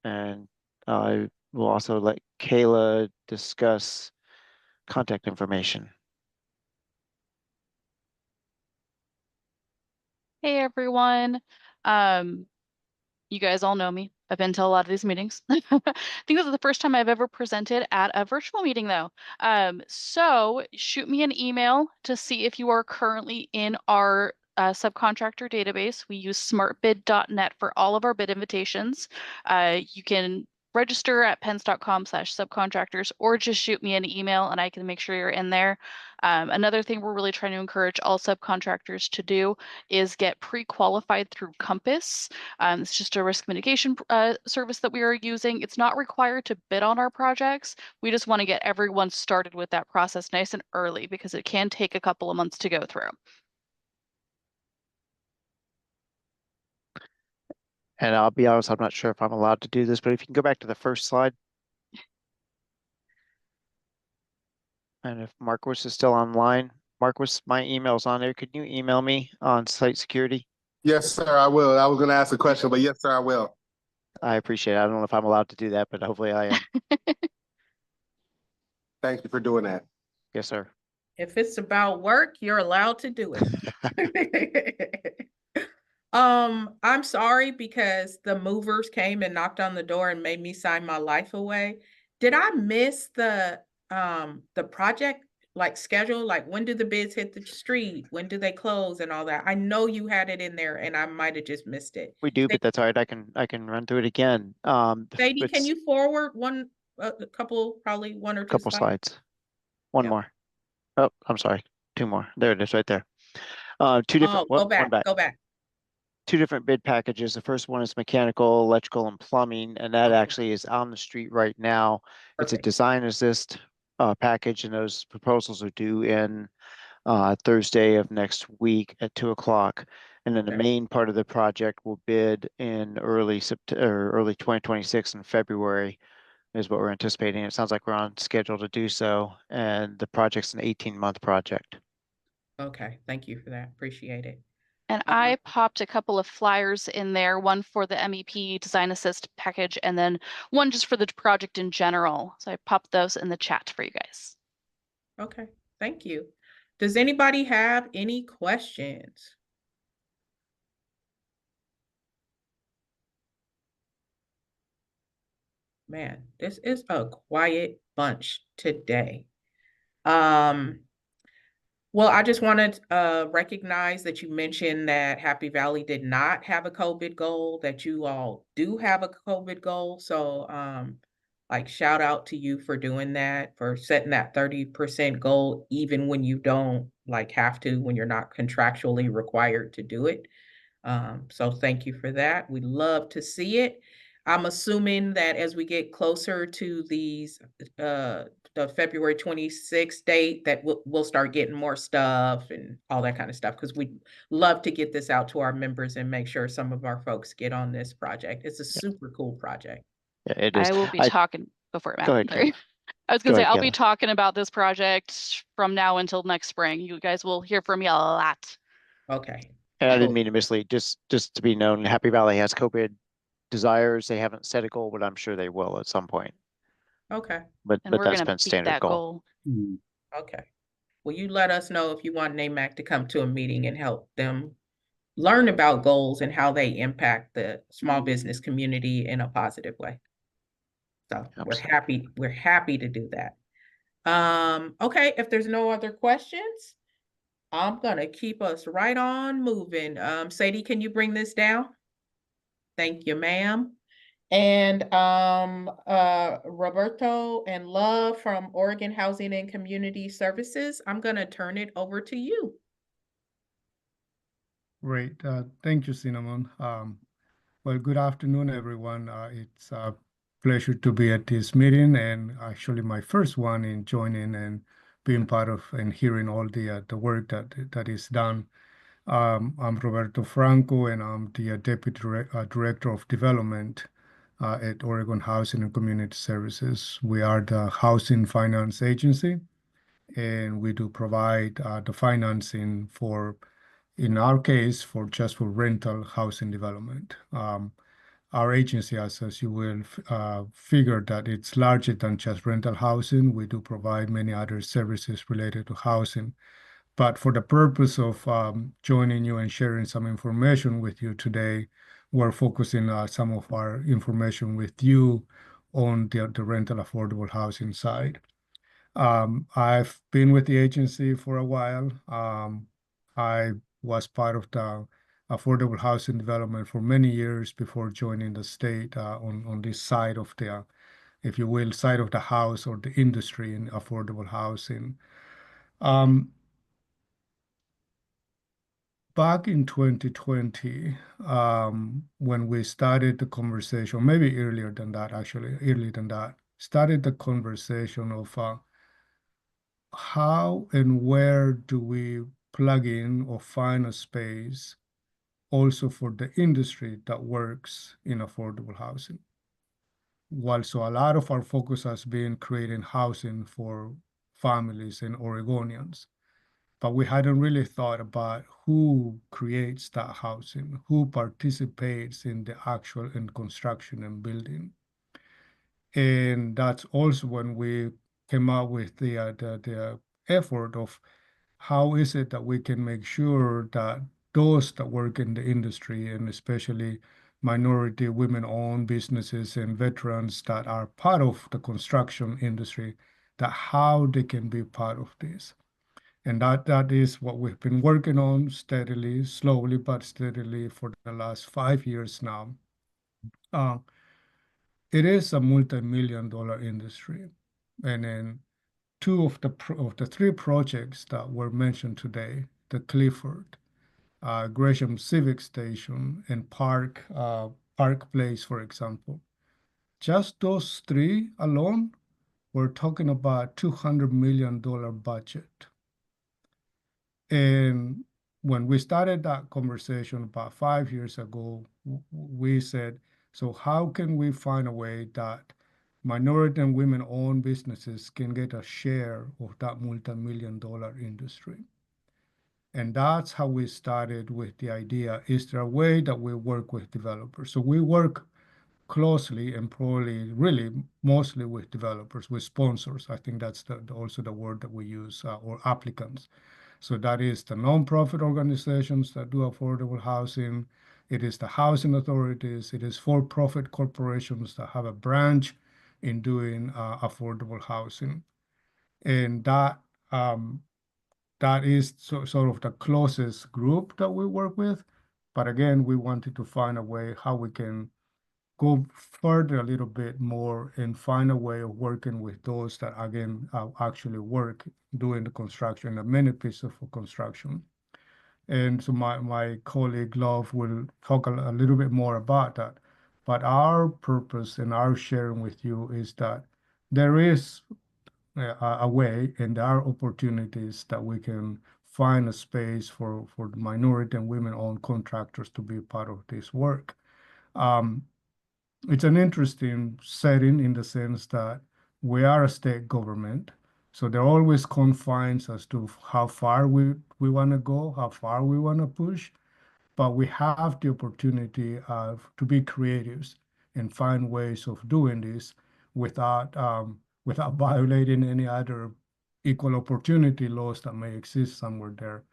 and we'll also let Kayla discuss contact information. Hey everyone. You guys all know me. I've been to a lot of these meetings. I think this is the first time I've ever presented at a virtual meeting though. So shoot me an email to see if you are currently in our subcontractor database. We use smartbid.net for all of our bid invitations. You can register at pence.com/subcontractors, or just shoot me an email and I can make sure you're in there. Another thing we're really trying to encourage all subcontractors to do is get pre-qualified through Compass. It's just a risk mitigation service that we are using. It's not required to bid on our projects. We just want to get everyone started with that process nice and early because it can take a couple of months to go through. And I'll be honest, I'm not sure if I'm allowed to do this, but if you can go back to the first slide. And if Marquis is still online, Marquis, my email's on there. Could you email me on site security? Yes, sir, I will. I was gonna ask a question, but yes, sir, I will. I appreciate it. I don't know if I'm allowed to do that, but hopefully I am. Thank you for doing that. Yes, sir. If it's about work, you're allowed to do it. I'm sorry because the movers came and knocked on the door and made me sign my life away. Did I miss the project like schedule? Like when do the bids hit the street? When do they close and all that? I know you had it in there and I might have just missed it. We do, but that's all right. I can run through it again. Sadie, can you forward a couple, probably one or two couple slides? One more. Oh, I'm sorry. Two more. There it is right there. Two different. Go back. Two different bid packages. The first one is mechanical, electrical, and plumbing, and that actually is on the street right now. Perfect. It's a design assist package, and those proposals are due in Thursday of next week at 2 o'clock. And then the main part of the project will bid in early 2026 in February is what we're anticipating. It sounds like we're on schedule to do so, and the project's an 18-month project. Okay, thank you for that. Appreciate it. And I popped a couple of flyers in there, one for the MEP Design Assist package, and then one just for the project in general. So I popped those in the chat for you guys. Okay, thank you. Does anybody have any questions? Man, this is a quiet bunch today. Well, I just wanted to recognize that you mentioned that Happy Valley did not have a COVID goal, that you all do have a COVID goal. So like shout out to you for doing that, for setting that 30% goal, even when you don't like have to, when you're not contractually required to do it. So thank you for that. We love to see it. I'm assuming that as we get closer to these the February 26th date that we'll start getting more stuff and all that kind of stuff, because we love to get this out to our members and make sure some of our folks get on this project. It's a super cool project. Yeah, it is. I will be talking before Matt. Go ahead, I was gonna say I'll be talking about this project from now until next spring. You guys will hear from me a lot. Okay. And I didn't mean to mislead. Just to be known, Happy Valley has COVID desires. They haven't set a goal, but I'm sure they will at some point. Okay. But that's been standard goal. Okay. Well, you let us know if you want NAMC to come to a meeting and help them learn about goals and how they impact the small business community in a positive way. So we're happy to do that. Okay, if there's no other questions, I'm gonna keep us right on moving. Sadie, can you bring this down? Thank you, ma'am. And Roberto and Love from Oregon Housing and Community Services, I'm gonna turn it over to you. Great. Thank you, Cinna'Mon. Well, good afternoon, everyone. It's a pleasure to be at this meeting, and actually my first one in joining and being part of and hearing all the work that is done. I'm Roberto Franco, and I'm the Deputy Director of Development at Oregon Housing and Community Services. We are the housing finance agency, and we do provide the financing for, in our case, for rental housing development. Our agency, as you will figure, that it's larger than just rental housing. We do provide many other services related to housing. But for the purpose of joining you and sharing some information with you today, we're focusing some of our information with you on the rental affordable housing side. I've been with the agency for a while. I was part of the affordable housing development for many years before joining the state on this side of the, if you will, side of the house or the industry in affordable housing. Back in 2020, when we started the conversation, maybe earlier than that, actually, earlier than that, started the conversation of how and where do we plug in or find a space also for the industry that works in affordable housing. While so a lot of our focus has been creating housing for families and Oregonians, but we hadn't really thought about who creates that housing, who participates in the actual construction and building. And that's also when we came up with the effort of how is it that we can make sure that those that work in the industry, and especially minority women-owned businesses and veterans that are part of the construction industry, that how they can be part of this. And that is what we've been working on steadily, slowly but steadily for the last 5 years now. It is a multi-million-dollar industry, and then two of the three projects that were mentioned today, the Clifford, Gresham Civic Station, and Park Place, for example, just those three alone, we're talking about $200 million budget. And when we started that conversation about 5 years ago, we said, so how can we find a way that minority and women-owned businesses can get a share of that multi-million-dollar industry? And that's how we started with the idea, is there a way that we work with developers? So we work closely and probably really mostly with developers, with sponsors. I think that's also the word that we use, or applicants. So that is the nonprofit organizations that do affordable housing. It is the housing authorities. It is for-profit corporations that have a branch in doing affordable housing. And that is sort of the closest group that we work with. But again, we wanted to find a way how we can go further a little bit more and find a way of working with those that, again, actually work doing the construction, the many pieces of construction. And so my colleague Love will talk a little bit more about that. But our purpose and our sharing with you is that there is a way and there are opportunities that we can find a space for minority and women-owned contractors to be part of this work. It's an interesting setting in the sense that we are a state government, so there are always confines as to how far we want to go, how far we want to push, but we have the opportunity to be creatives and find ways of doing this without violating any other equal opportunity laws that may exist somewhere there.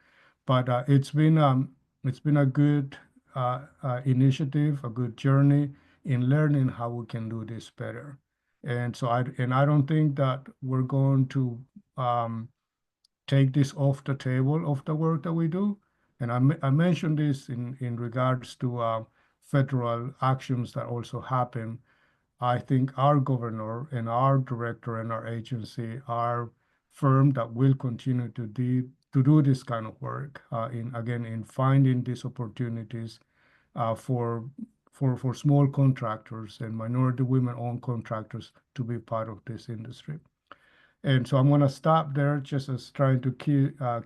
But it's been a good initiative, a good journey in learning how we can do this better. And so I don't think that we're going to take this off the table of the work that we do. And I mentioned this in regards to federal actions that also happen. I think our governor and our director and our agency are firm that will continue to do this kind of work in finding these opportunities for small contractors and minority women-owned contractors to be part of this industry. And so I'm going to stop there just as trying to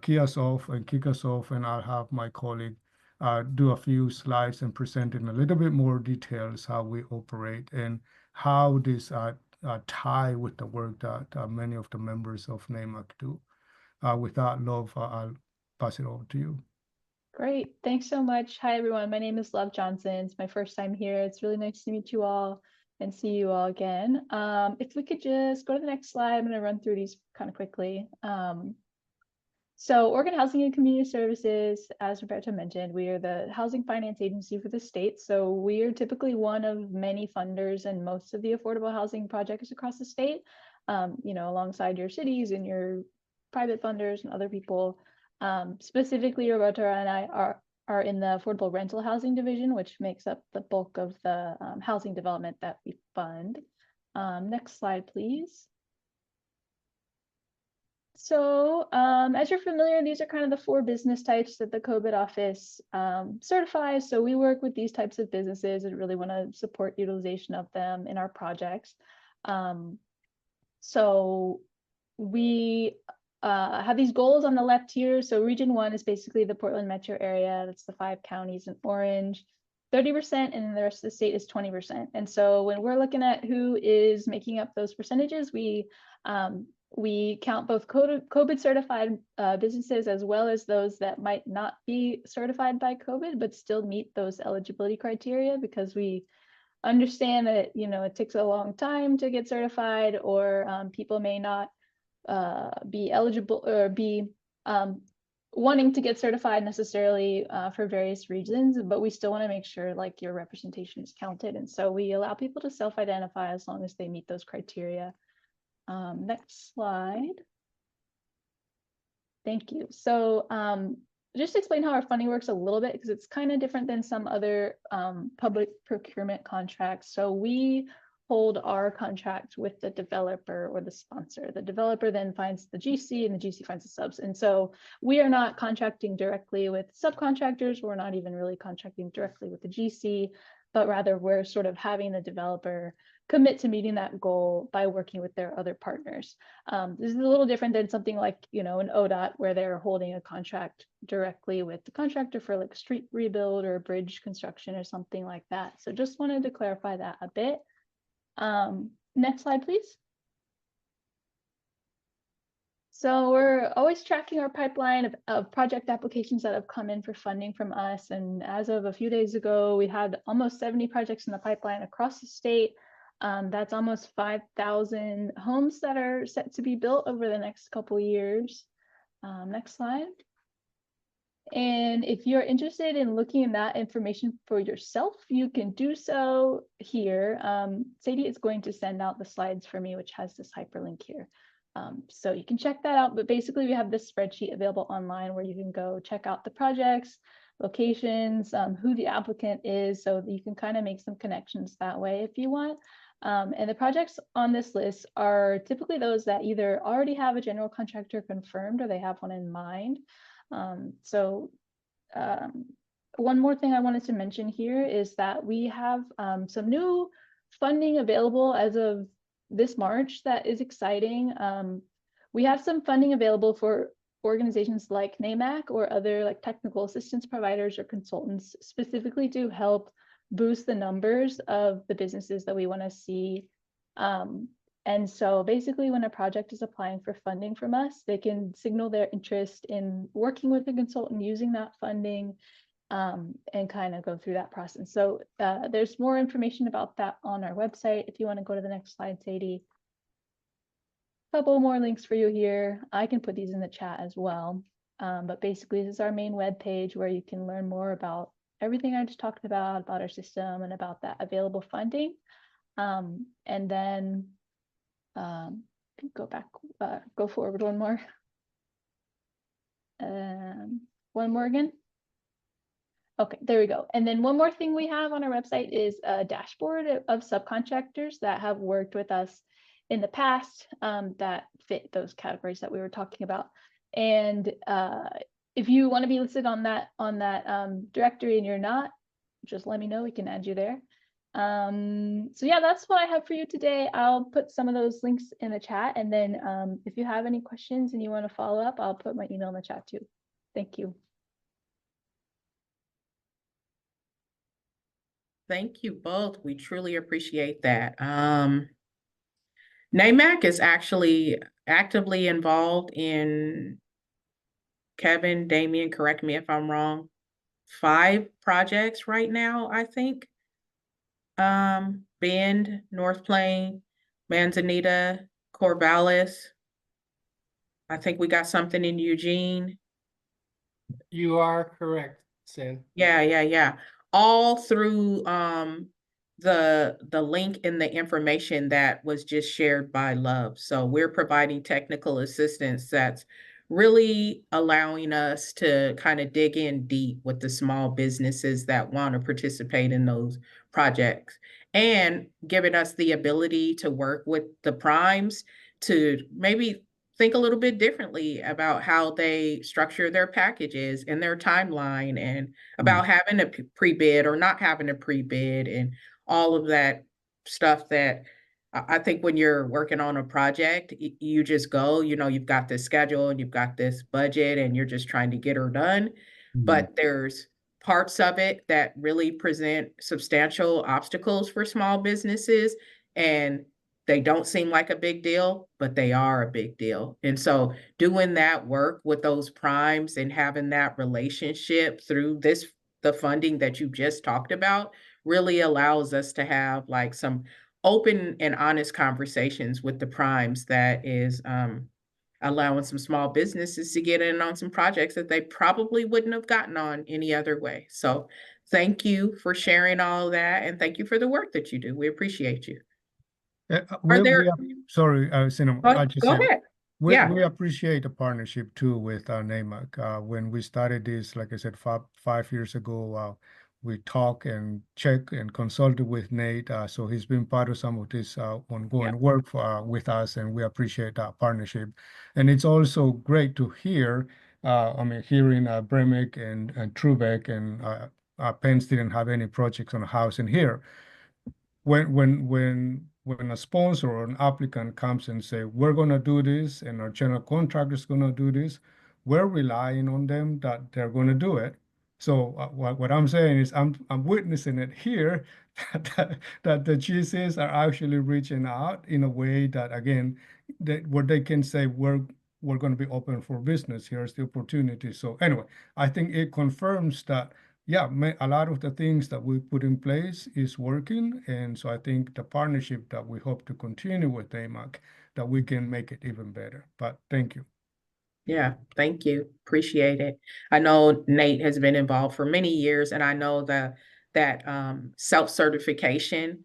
kick us off, and I'll have my colleague do a few slides and present in a little bit more details how we operate and how this tie with the work that many of the members of NAMC do. With that, Love, I'll pass it over to you. Great. Thanks so much. Hi, everyone. My name is Love Johnson. It's my first time here. It's really nice to meet you all and see you all again. If we could just go to the next slide, I'm going to run through these kind of quickly. So Oregon Housing and Community Services, as Roberto mentioned, we are the housing finance agency for the state. So we are typically one of many funders in most of the affordable housing projects across the state, alongside your cities and your private funders and other people. Specifically, Roberto and I are in the affordable rental housing division, which makes up the bulk of the housing development that we fund. Next slide, please. So as you're familiar, these are kind of the 4 business types that the COVID office certifies. So we work with these types of businesses and really want to support utilization of them in our projects. So we have these goals on the left here. So region 1 is basically the Portland metro area. That's the 5 counties in orange, 30%, and the rest of the state is 20%. And so when we're looking at who is making up those percentages, we count both COVID certified businesses as well as those that might not be certified by COVID, but still meet those eligibility criteria, because we understand that, you know, it takes a long time to get certified, or people may not be eligible or be wanting to get certified necessarily for various reasons, but we still want to make sure like your representation is counted. And so we allow people to self-identify as long as they meet those criteria. Next slide. Thank you. So just to explain how our funding works a little bit, because it's kind of different than some other public procurement contracts. So we hold our contract with the developer or the sponsor. The developer then finds the GC and the GC finds the subs. And so we are not contracting directly with subcontractors. We're not even really contracting directly with the GC, but rather we're sort of having the developer commit to meeting that goal by working with their other partners. This is a little different than something like, you know, an ODOT, where they're holding a contract directly with the contractor for like street rebuild or bridge construction or something like that. So just wanted to clarify that a bit. Next slide, please. So we're always tracking our pipeline of project applications that have come in for funding from us. And as of a few days ago, we had almost 70 projects in the pipeline across the state. That's almost 5,000 homes that are set to be built over the next couple of years. Next slide. And if you're interested in looking at that information for yourself, you can do so here. Sadie is going to send out the slides for me, which has this hyperlink here. So you can check that out. But basically, we have this spreadsheet available online where you can go check out the projects, locations, who the applicant is, so that you can kind of make some connections that way if you want. And the projects on this list are typically those that either already have a general contractor confirmed or they have one in mind. One more thing I wanted to mention here is that we have some new funding available as of this March that is exciting. We have some funding available for organizations like NAMC or other like technical assistance providers or consultants, specifically to help boost the numbers of the businesses that we want to see. And so basically when a project is applying for funding from us, they can signal their interest in working with a consultant using that funding and kind of go through that process. So there's more information about that on our website. If you want to go to the next slide, Sadie. A couple more links for you here. I can put these in the chat as well. But basically this is our main web page where you can learn more about everything I just talked about our system and about that available funding. And then go forward one more. One more again. Okay, there we go. And then one more thing we have on our website is a dashboard of subcontractors that have worked with us in the past that fit those categories that we were talking about. And if you want to be listed on that directory and you're not, just let me know, we can add you there. So yeah, that's what I have for you today. I'll put some of those links in the chat, and then if you have any questions and you want to follow up, I'll put my email in the chat too. Thank you. Thank you both. We truly appreciate that. NAMC is actually actively involved in, Kevin, Damien, correct me if I'm wrong, 5 projects right now, I think. Bend, North Plain, Manzanita, Corvallis. I think we got something in Eugene. You are correct, Sin. Yeah. All through the link in the information that was just shared by Love. So we're providing technical assistance that's really allowing us to kind of dig in deep with the small businesses that want to participate in those projects, and giving us the ability to work with the primes to maybe think a little bit differently about how they structure their packages and their timeline, and about having a pre-bid or not having a pre-bid, and all of that stuff that I think when you're working on a project, you just go, you know, you've got this schedule and you've got this budget and you're just trying to get her done. But there's parts of it that really present substantial obstacles for small businesses, and they don't seem like a big deal, but they are a big deal. And so doing that work with those primes and having that relationship through the funding that you just talked about, really allows us to have like some open and honest conversations with the primes that is allowing some small businesses to get in on some projects that they probably wouldn't have gotten on any other way. So thank you for sharing all of that, and thank you for the work that you do. We appreciate you. Sorry, Cinna'Mon, I just Go said, ahead. we appreciate the partnership too with NAMC. When we started this, like I said, 5 years ago, we talked and checked and consulted with Nate. So he's been part of some of this ongoing work with us, and we appreciate that partnership. And it's also great to hear, hearing Bremik and Truebeck and Pence didn't have any projects on housing here. When a sponsor or an applicant comes and say, we're going to do this and our general contractor is going to do this, we're relying on them that they're going to do it. So what I'm saying is I'm witnessing it here that the GCs are actually reaching out in a way that, again, where they can say, we're going to be open for business. Here's the opportunity. So anyway, I think it confirms that a lot of the things that we put in place is working. And so I think the partnership that we hope to continue with NAMC, that we can make it even better. But thank you. Yeah, thank you. Appreciate it. I know Nate has been involved for many years, and I know that self-certification,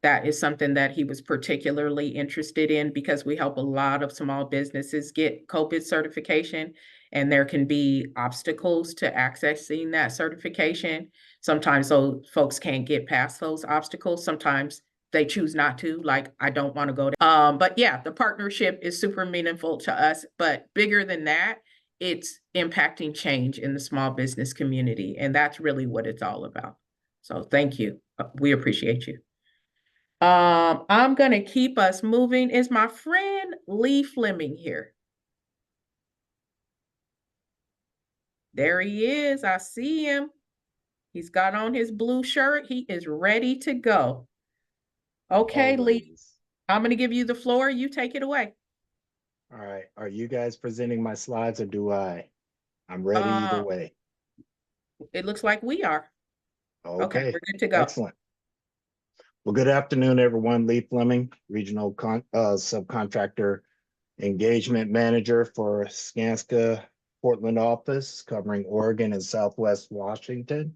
that is something that he was particularly interested in, because we help a lot of small businesses get COVID certification, and there can be obstacles to accessing that certification. Sometimes those folks can't get past those obstacles. Sometimes they choose not to, like, I don't want to go to. But yeah, the partnership is super meaningful to us, but bigger than that, it's impacting change in the small business community. And that's really what it's all about. So thank you. We appreciate you. I'm going to keep us moving. Is my friend Lee Fleming here? There he is. I see him. He's got on his blue shirt. He is ready to go. Okay, Lee, I'm going to give you the floor. You take it away. All right. Are you guys presenting my slides, or do I? I'm ready either way. It looks like we are. Okay, we're good to go. Excellent. Well, good afternoon, everyone. Lee Fleming, Regional Subcontractor Engagement Manager for Skanska Portland office, covering Oregon and Southwest Washington.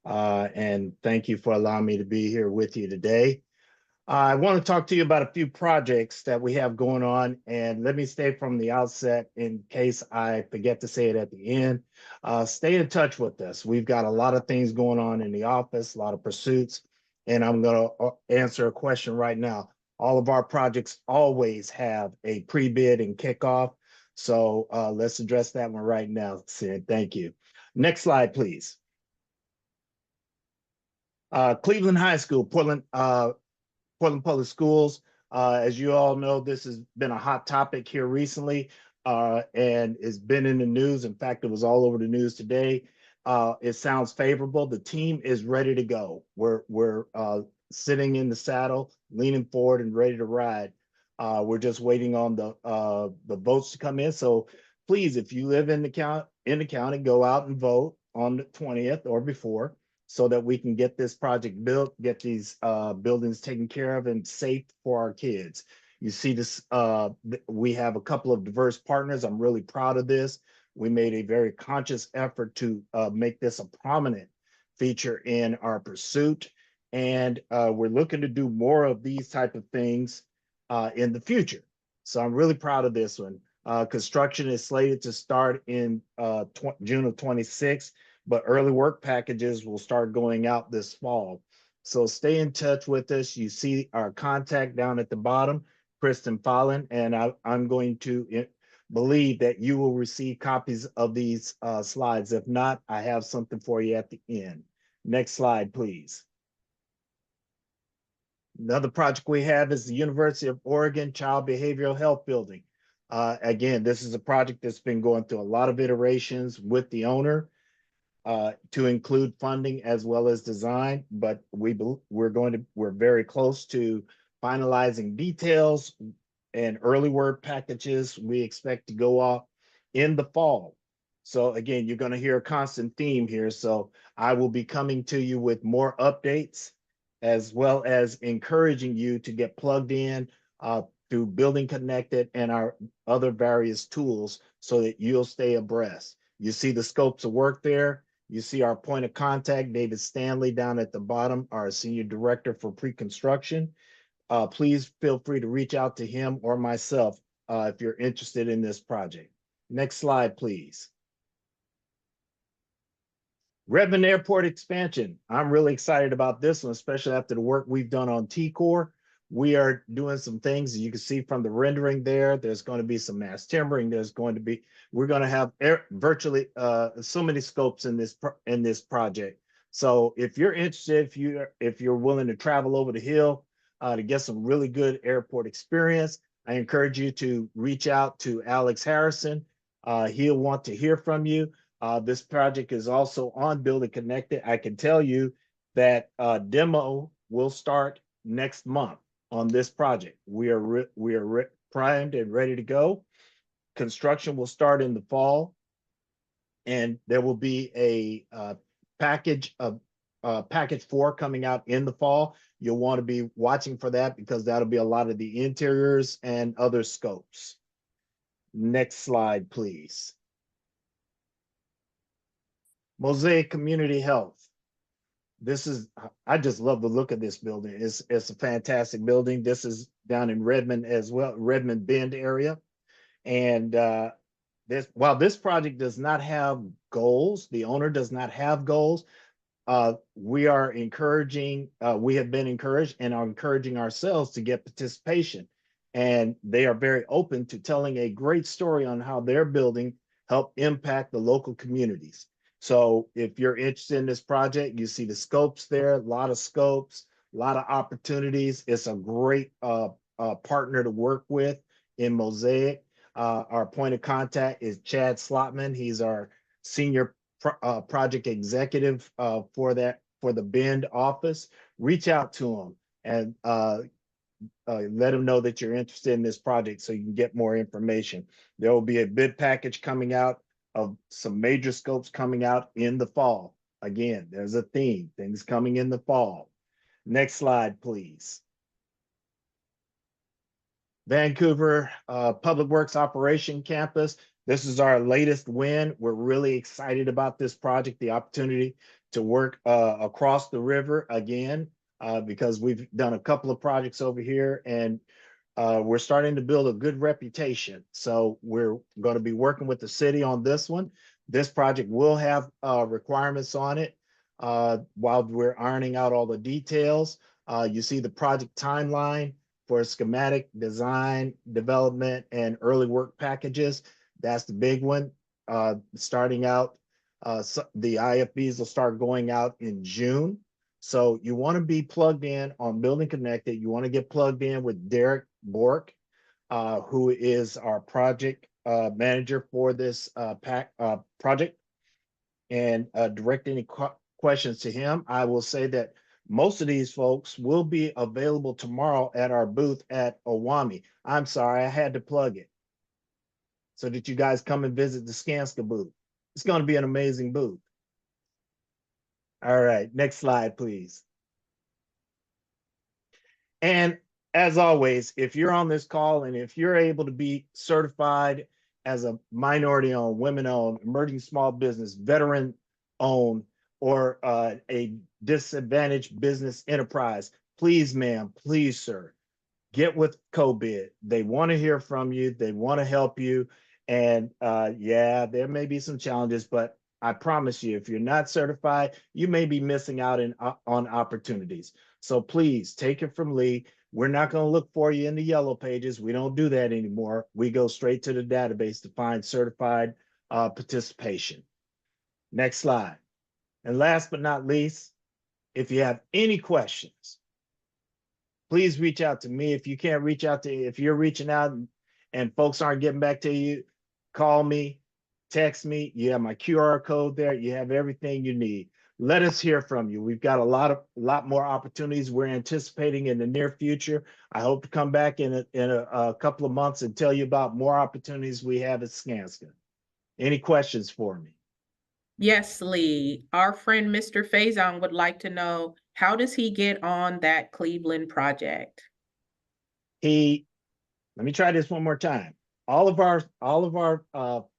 And thank you for allowing me to be here with you today. I want to talk to you about a few projects that we have going on, and let me stay from the outset in case I forget to say it at the end. Stay in touch with us. We've got a lot of things going on in the office, a lot of pursuits, and I'm going to answer a question right now. All of our projects always have a pre-bid and kickoff, so let's address that one right now, Sid. Thank you. Next slide, please. Cleveland High School, Portland Public Schools. As you all know, this has been a hot topic here recently, and it's been in the news. In fact, it was all over the news today. It sounds favorable. The team is ready to go. We're sitting in the saddle, leaning forward and ready to ride. We're just waiting on the votes to come in. So please, if you live in the county, go out and vote on the 20th or before, so that we can get this project built, get these buildings taken care of and safe for our kids. You see this, we have a couple of diverse partners. I'm really proud of this. We made a very conscious effort to make this a prominent feature in our pursuit. And we're looking to do more of these type of things in the future. So I'm really proud of this one. Construction is slated to start in June of 26, but early work packages will start going out this fall. So stay in touch with us. You see our contact down at the bottom, Kristen Fallon, and I'm going to believe that you will receive copies of these slides. If not, I have something for you at the end. Next slide, please. Another project we have is the University of Oregon Child Behavioral Health Building. Again, this is a project that's been going through a lot of iterations with the owner to include funding as well as design, but we're very close to finalizing details and early work packages. We expect to go off in the fall. So again, you're going to hear a constant theme here. So I will be coming to you with more updates, as well as encouraging you to get plugged in through Building Connected and our other various tools so that you'll stay abreast. You see the scopes of work there. You see our point of contact, David Stanley, down at the bottom, our Senior Director for Pre-Construction. Please feel free to reach out to him or myself if you're interested in this project. Next slide, please. Redmond Airport expansion. I'm really excited about this one, especially after the work we've done on T-Core. We are doing some things you can see from the rendering there. There's going to be some mass timbering. We're going to have virtually so many scopes in this project. So if you're interested, if you're willing to travel over the hill to get some really good airport experience, I encourage you to reach out to Alex Harrison. He'll want to hear from you. This project is also on Building Connected. I can tell you that demo will start next month on this project. We are primed and ready to go. Construction will start in the fall, and there will be a package 4 coming out in the fall. You'll want to be watching for that because that'll be a lot of the interiors and other scopes. Next slide, please. Mosaic Community Health. I just love the look of this building. It's a fantastic building. This is down in Redmond as well, Redmond Bend area. And while this project does not have goals, the owner does not have goals, we have been encouraged and are encouraging ourselves to get participation. And they are very open to telling a great story on how their building helped impact the local communities. So if you're interested in this project, you see the scopes there, a lot of scopes, a lot of opportunities. It's a great partner to work with in Mosaic. Our point of contact is Chad Slotman. He's our senior project executive for the Bend office. Reach out to him and let him know that you're interested in this project so you can get more information. There will be a bid package coming out of some major scopes coming out in the fall. Again, there's a theme, things coming in the fall. Next slide, please. Vancouver Public Works Operation Campus. This is our latest win. We're really excited about this project, the opportunity to work across the river again, because we've done a couple of projects over here and we're starting to build a good reputation. So we're going to be working with the city on this one. This project will have requirements on it while we're ironing out all the details. You see the project timeline for schematic design, development, and early work packages. That's the big one. Starting out, the IFBs will start going out in June. So you want to be plugged in on Building Connected. You want to get plugged in with Derek Bork, who is our project manager for this project, and direct any questions to him. I will say that most of these folks will be available tomorrow at our booth at Owami. I'm sorry, I had to plug it so that you guys come and visit the Skanska booth. It's going to be an amazing booth. All right, next slide, please. And as always, if you're on this call and if you're able to be certified as a minority-owned, women-owned, emerging small business, veteran-owned, or a disadvantaged business enterprise, please, ma'am, please, sir, get with CoBid. They want to hear from you. They want to help you. And yeah, there may be some challenges, but I promise you, if you're not certified, you may be missing out on opportunities. So please take it from Lee. We're not going to look for you in the yellow pages. We don't do that anymore. We go straight to the database to find certified participation. Next slide. And last but not least, if you have any questions, please reach out to me. If you can't reach out to, if you're reaching out and folks aren't getting back to you, call me, text me. You have my QR code there. You have everything you need. Let us hear from you. We've got a lot more opportunities we're anticipating in the near future. I hope to come back in a couple of months and tell you about more opportunities we have at Skanska. Any questions for me? Yes, Lee. Our friend Mr. Faison would like to know, how does he get on that Cleveland project? Let me try this one more time. All of our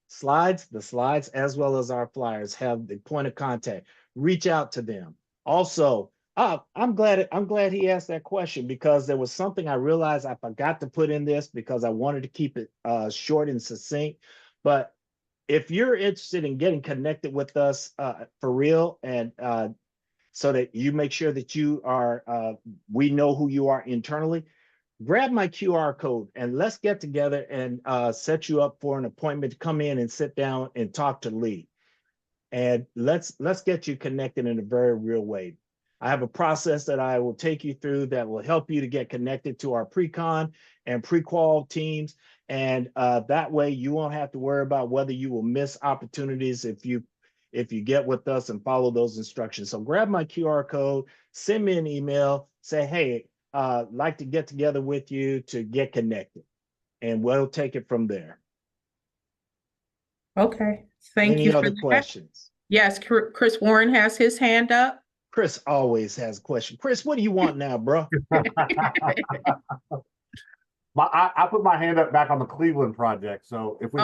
slides, the slides as well as our flyers have the point of contact. Reach out to them. Also, I'm glad he asked that question, because there was something I realized I forgot to put in this because I wanted to keep it short and succinct. But if you're interested in getting connected with us for real, and so that you make sure that you are, we know who you are internally, grab my QR code and let's get together and set you up for an appointment to come in and sit down and talk to Lee. And let's get you connected in a very real way. I have a process that I will take you through that will help you to get connected to our pre-con and pre-qual teams. And that way you won't have to worry about whether you will miss opportunities if you get with us and follow those instructions. So grab my QR code, send me an email, say, hey, like to get together with you to get connected, and we'll take it from there. Okay, thank you Any for other that. questions? Yes, Chris Warren has his hand up. Chris always has a question. Chris, what do you want now, bro? I put my hand up back on the Cleveland project. So if we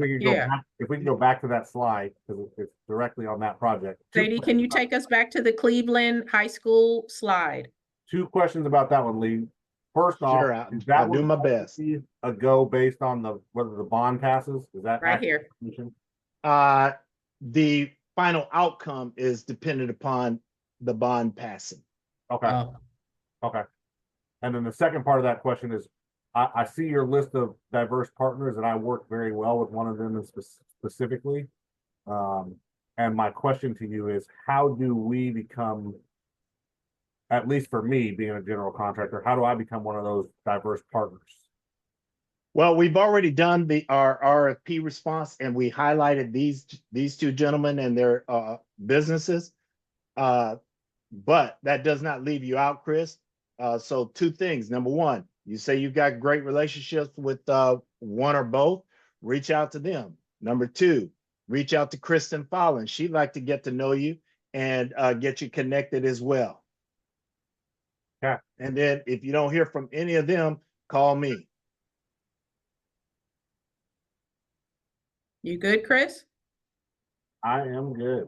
can go back to that slide, because it's directly on that project. Sadie, can you take us back to the Cleveland High School slide? 2 questions about that one, Lee. First off, Sure, I'll do my best. A go based on whether the bond passes? Is that right here? The final outcome is dependent upon the bond passing. Okay. Okay. And then the second part of that question is, I see your list of diverse partners, and I work very well with one of them specifically. And my question to you is, how do we become, at least for me being a general contractor, how do I become one of those diverse partners? Well, we've already done our RFP response, and we highlighted these 2 gentlemen and their businesses. But that does not leave you out, Chris. So 2 things. Number 1, you say you've got great relationships with one or both, reach out to them. Number 2, reach out to Kristen Fallon. She'd like to get to know you and get you connected as well. Yeah. And then if you don't hear from any of them, call me. You good, Chris? I am good.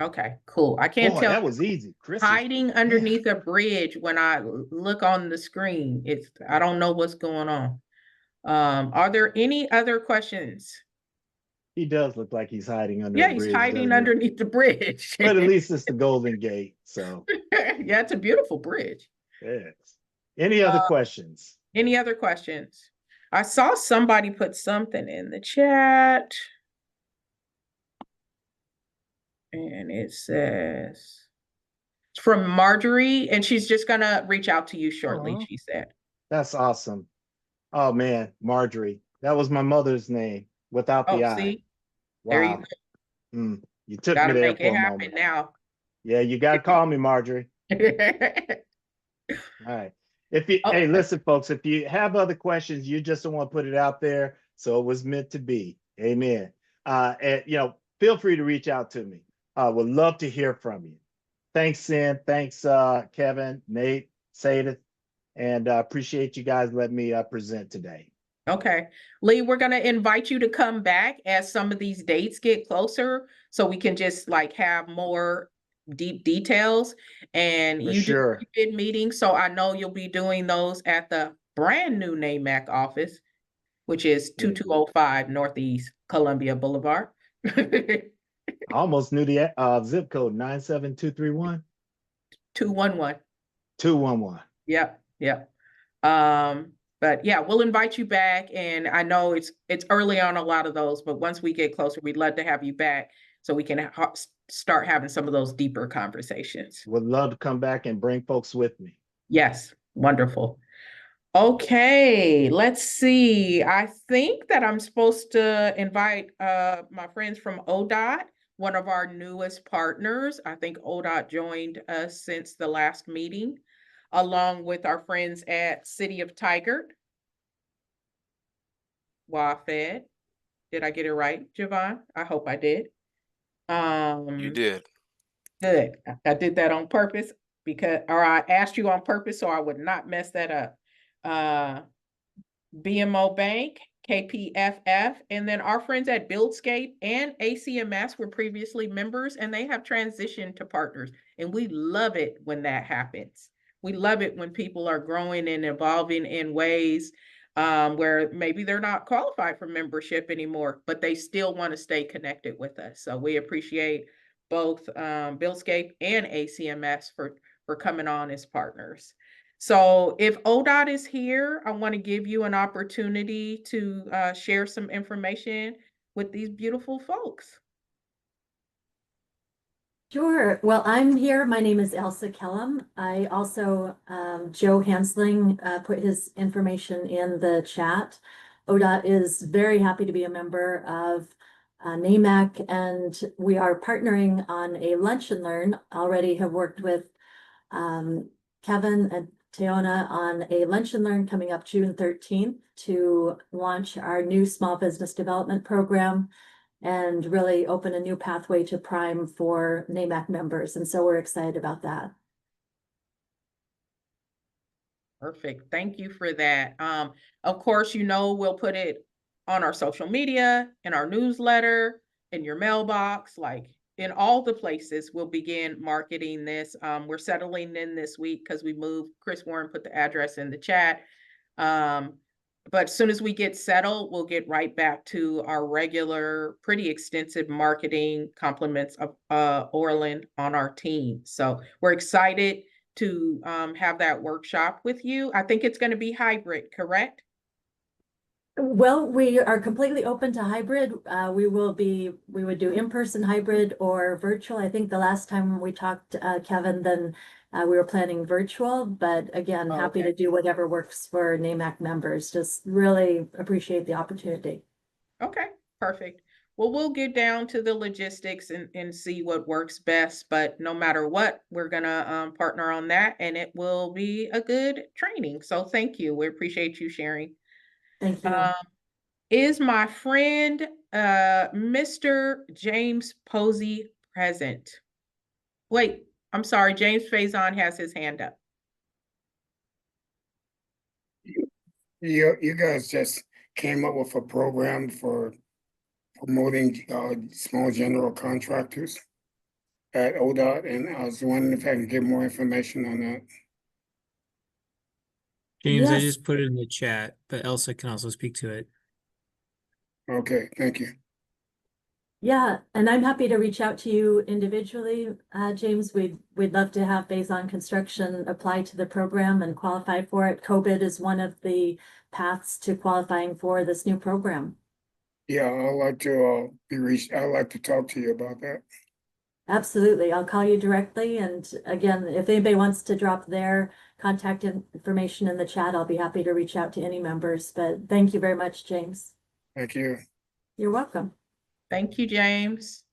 Okay, cool. I can't tell. That was easy. Chris hiding underneath a bridge when I look on the screen. I don't know what's going on. Are there any other questions? He does look like he's hiding under Yeah, a bridge. he's hiding underneath the bridge. But at least it's the Golden Gate. So yeah, it's a beautiful bridge. Yes. Any other questions? Any other questions? I saw somebody put something in the chat. And it says, it's from Marjorie, and she's just gonna reach out to you shortly, she said. That's awesome. Oh man, Marjorie. That was my mother's name without the I. See? Wow. There you go. You took Gotta me there make for it a happen moment. now. Yeah, you gotta call me, Marjorie. All right. Hey, listen, folks, if you have other questions, you just don't want to put it out there. So it was meant to be. Amen. And feel free to reach out to me. Would love to hear from you. Thanks, Sin. Thanks, Kevin, Nate, Sadie, and appreciate you guys letting me present today. Okay. Lee, we're going to invite you to come back as some of these dates get closer so we can just have more deep details. And you do bid meetings, so I know you'll be doing those at the brand new NAMC office, which is 2205 Northeast Columbia Boulevard. I almost knew the zip code 97231. 211. 211. Yep, yep. But yeah, we'll invite you back. And I know it's early on a lot of those, but once we get closer, we'd love to have you back so we can start having some of those deeper conversations. Would love to come back and bring folks with me. Yes, wonderful. Okay, let's see. I think that I'm supposed to invite my friends from ODOT, one of our newest partners. I think ODOT joined us since the last meeting, along with our friends at City of Tigard. WAFED. Did I get it right, Javon? I hope I did. You did. Good. I did that on purpose or I asked you on purpose so I would not mess that up. BMO Bank, KPFF, and then our friends at Buildscape and ACMS were previously members and they have transitioned to partners. And we love it when that happens. We love it when people are growing and evolving in ways where maybe they're not qualified for membership anymore, but they still want to stay connected with us. So we appreciate both Buildscape and ACMS for coming on as partners. So if ODOT is here, I want to give you an opportunity to share some information with these beautiful folks. Sure. Well, I'm here. My name is Elsa Kellum. I also, Joe Hansling put his information in the chat. ODOT is very happy to be a member of NAMC, and we are partnering on a lunch and learn. Already have worked with Kevin and Teona on a lunch and learn coming up June 13th to launch our new small business development program and really open a new pathway to Prime for NAMC members. And so we're excited about that. Perfect. Thank you for that. Of course, we'll put it on our social media, in our newsletter, in your mailbox, like in all the places. We'll begin marketing this. We're settling in this week because we moved. Chris Warren put the address in the chat. But as soon as we get settled, we'll get right back to our regular, pretty extensive marketing compliments of Orland on our team. So we're excited to have that workshop with you. I think it's going to be hybrid, correct? Well, we are completely open to hybrid. We would do in-person, hybrid, or virtual. I think the last time we talked, Kevin, then we were planning virtual, but again, happy to do whatever works for NAMC members. Just really appreciate the opportunity. Okay, perfect. Well, we'll get down to the logistics and see what works best, but no matter what, we're gonna partner on that and it will be a good training. So thank you. We appreciate you sharing. Thank you. Is my friend Mr. James Posey present? Wait, I'm sorry, James Faison has his hand up. You guys just came up with a program for promoting small general contractors at ODOT, and I was wondering if I can get more information on that. James, I Yes. just put it in the chat, but Elsa can also speak to it. Okay, thank you. Yeah, and I'm happy to reach out to you individually, James. We'd love to have Faison Construction apply to the program and qualify for it. COVID is one of the paths to qualifying for this new program. Yeah, I'd like to I'd like to talk to you about that. Absolutely. I'll call you directly. And again, if anybody wants to drop their contact information in the chat, I'll be happy to reach out to any members. But thank you very much, James. Thank you. You're welcome. Thank you, James.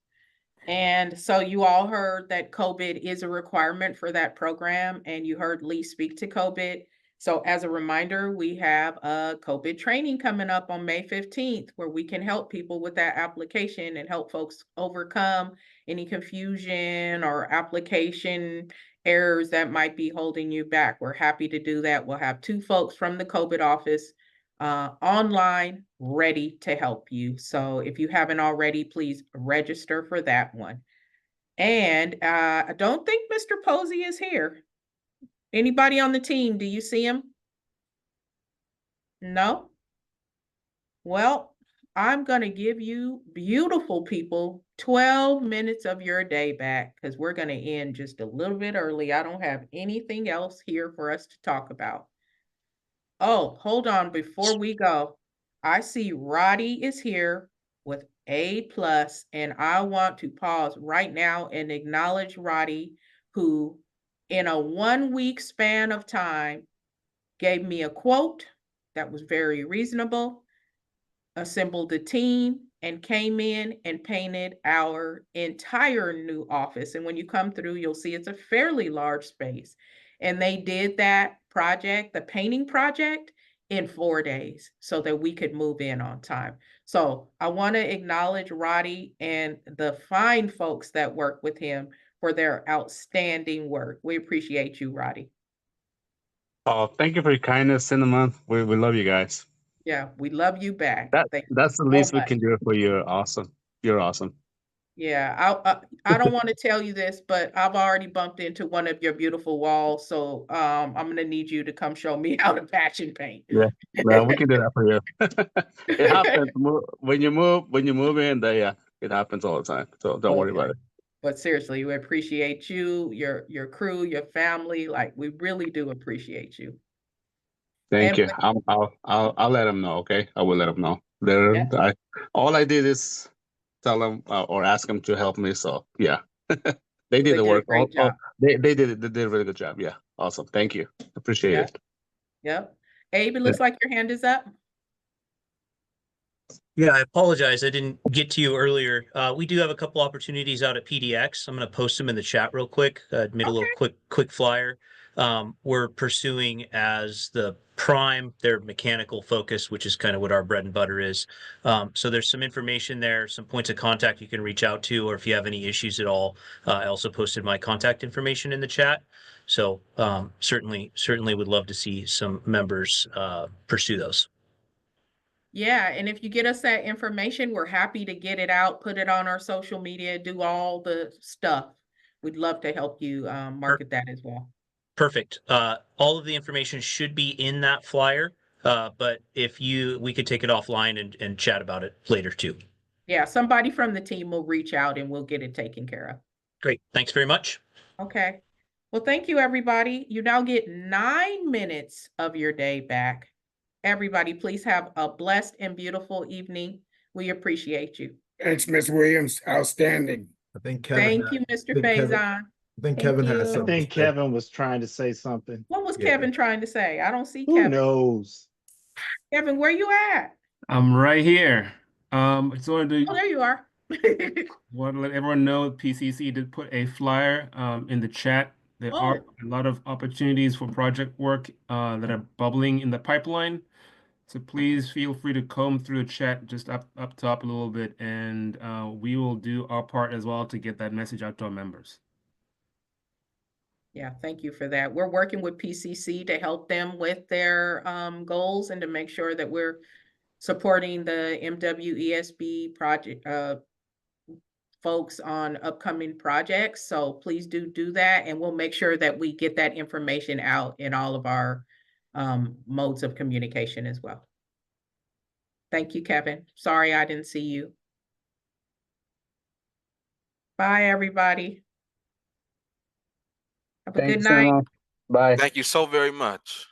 And so you all heard that COVID is a requirement for that program, and you heard Lee speak to COVID. So as a reminder, we have a COVID training coming up on May 15th, where we can help people with that application and help folks overcome any confusion or application errors that might be holding you back. We're happy to do that. We'll have 2 folks from the COVID office online ready to help you. So if you haven't already, please register for that one. And I don't think Mr. Posey is here. Anybody on the team, do you see him? No? Well, I'm gonna give you beautiful people 12 minutes of your day back because we're gonna end just a little bit early. I don't have anything else here for us to talk about. Oh, hold on, before we go, I see Roddy is here with A+, and I want to pause right now and acknowledge Roddy, who in a 1-week span of time gave me a quote that was very reasonable, assembled a team, and came in and painted our entire new office. And when you come through, you'll see it's a fairly large space. And they did that project, the painting project, in 4 days so that we could move in on time. So I want to acknowledge Roddy and the fine folks that work with him for their outstanding work. We appreciate you, Roddy. Oh, thank you for your kindness, Cinna'Mon. We love you guys. Yeah, we love you back. Thank you That's the so least we much. can do for you. You're awesome. You're awesome. Yeah, I don't want to tell you this, but I've already bumped into one of your beautiful walls, so I'm gonna need you to come show me how to patch and paint. Yeah, well, we can do that for you. It happens when you move in. Yeah, it happens all the time. So don't worry about it. But seriously, we appreciate you, your crew, your family. Like, we really do appreciate you. Thank And you. I'll let them know. Okay, I will let them know. All I did is tell them or ask them to help me. So yeah, they did the work. Great job. They did it. They did a really good job. Yeah, awesome. Thank you. Appreciate it. Yep. Abe, it looks like your hand is up. Yeah, I apologize. I didn't get to you earlier. We do have a couple opportunities out at PDX. I'm going to post them in the chat real quick. Made a little quick flyer. We're pursuing as the prime their mechanical focus, which is kind of what our bread and butter is. So there's some information there, some points of contact you can reach out to, or if you have any issues at all, I also posted my contact information in the chat. So certainly would love to see some members pursue those. Yeah, and if you get us that information, we're happy to get it out, put it on our social media, do all the stuff. We'd love to help you market that as well. Perfect. All of the information should be in that flyer, but we could take it offline and chat about it later too. Yeah, somebody from the team will reach out and we'll get it taken care of. Great. Thanks very much. Okay. Well, thank you, everybody. You now get 9 minutes of your day back. Everybody, please have a blessed and beautiful evening. We appreciate you. Thanks, Ms. Williams. Outstanding. I think Kevin. Thank you, Mr. Faison. I think Kevin has I something. think Kevin was trying to say something. What was Kevin trying to say? I don't see Who Kevin. knows? Kevin, where you at? I'm right here. Just wanted to Oh, there you are. want to let everyone know PCC did put a flyer in the chat. There are a lot of opportunities for project work that are bubbling in the pipeline. So please feel free to comb through the chat just up top a little bit, and we will do our part as well to get that message out to our members. Yeah, thank you for that. We're working with PCC to help them with their goals and to make sure that we're supporting the MWESB project folks on upcoming projects. So please do that, and we'll make sure that we get that information out in all of our modes of communication as well. Thank you, Kevin. Sorry I didn't see you. Bye, everybody. Have a good night. Bye. Thank you so very much.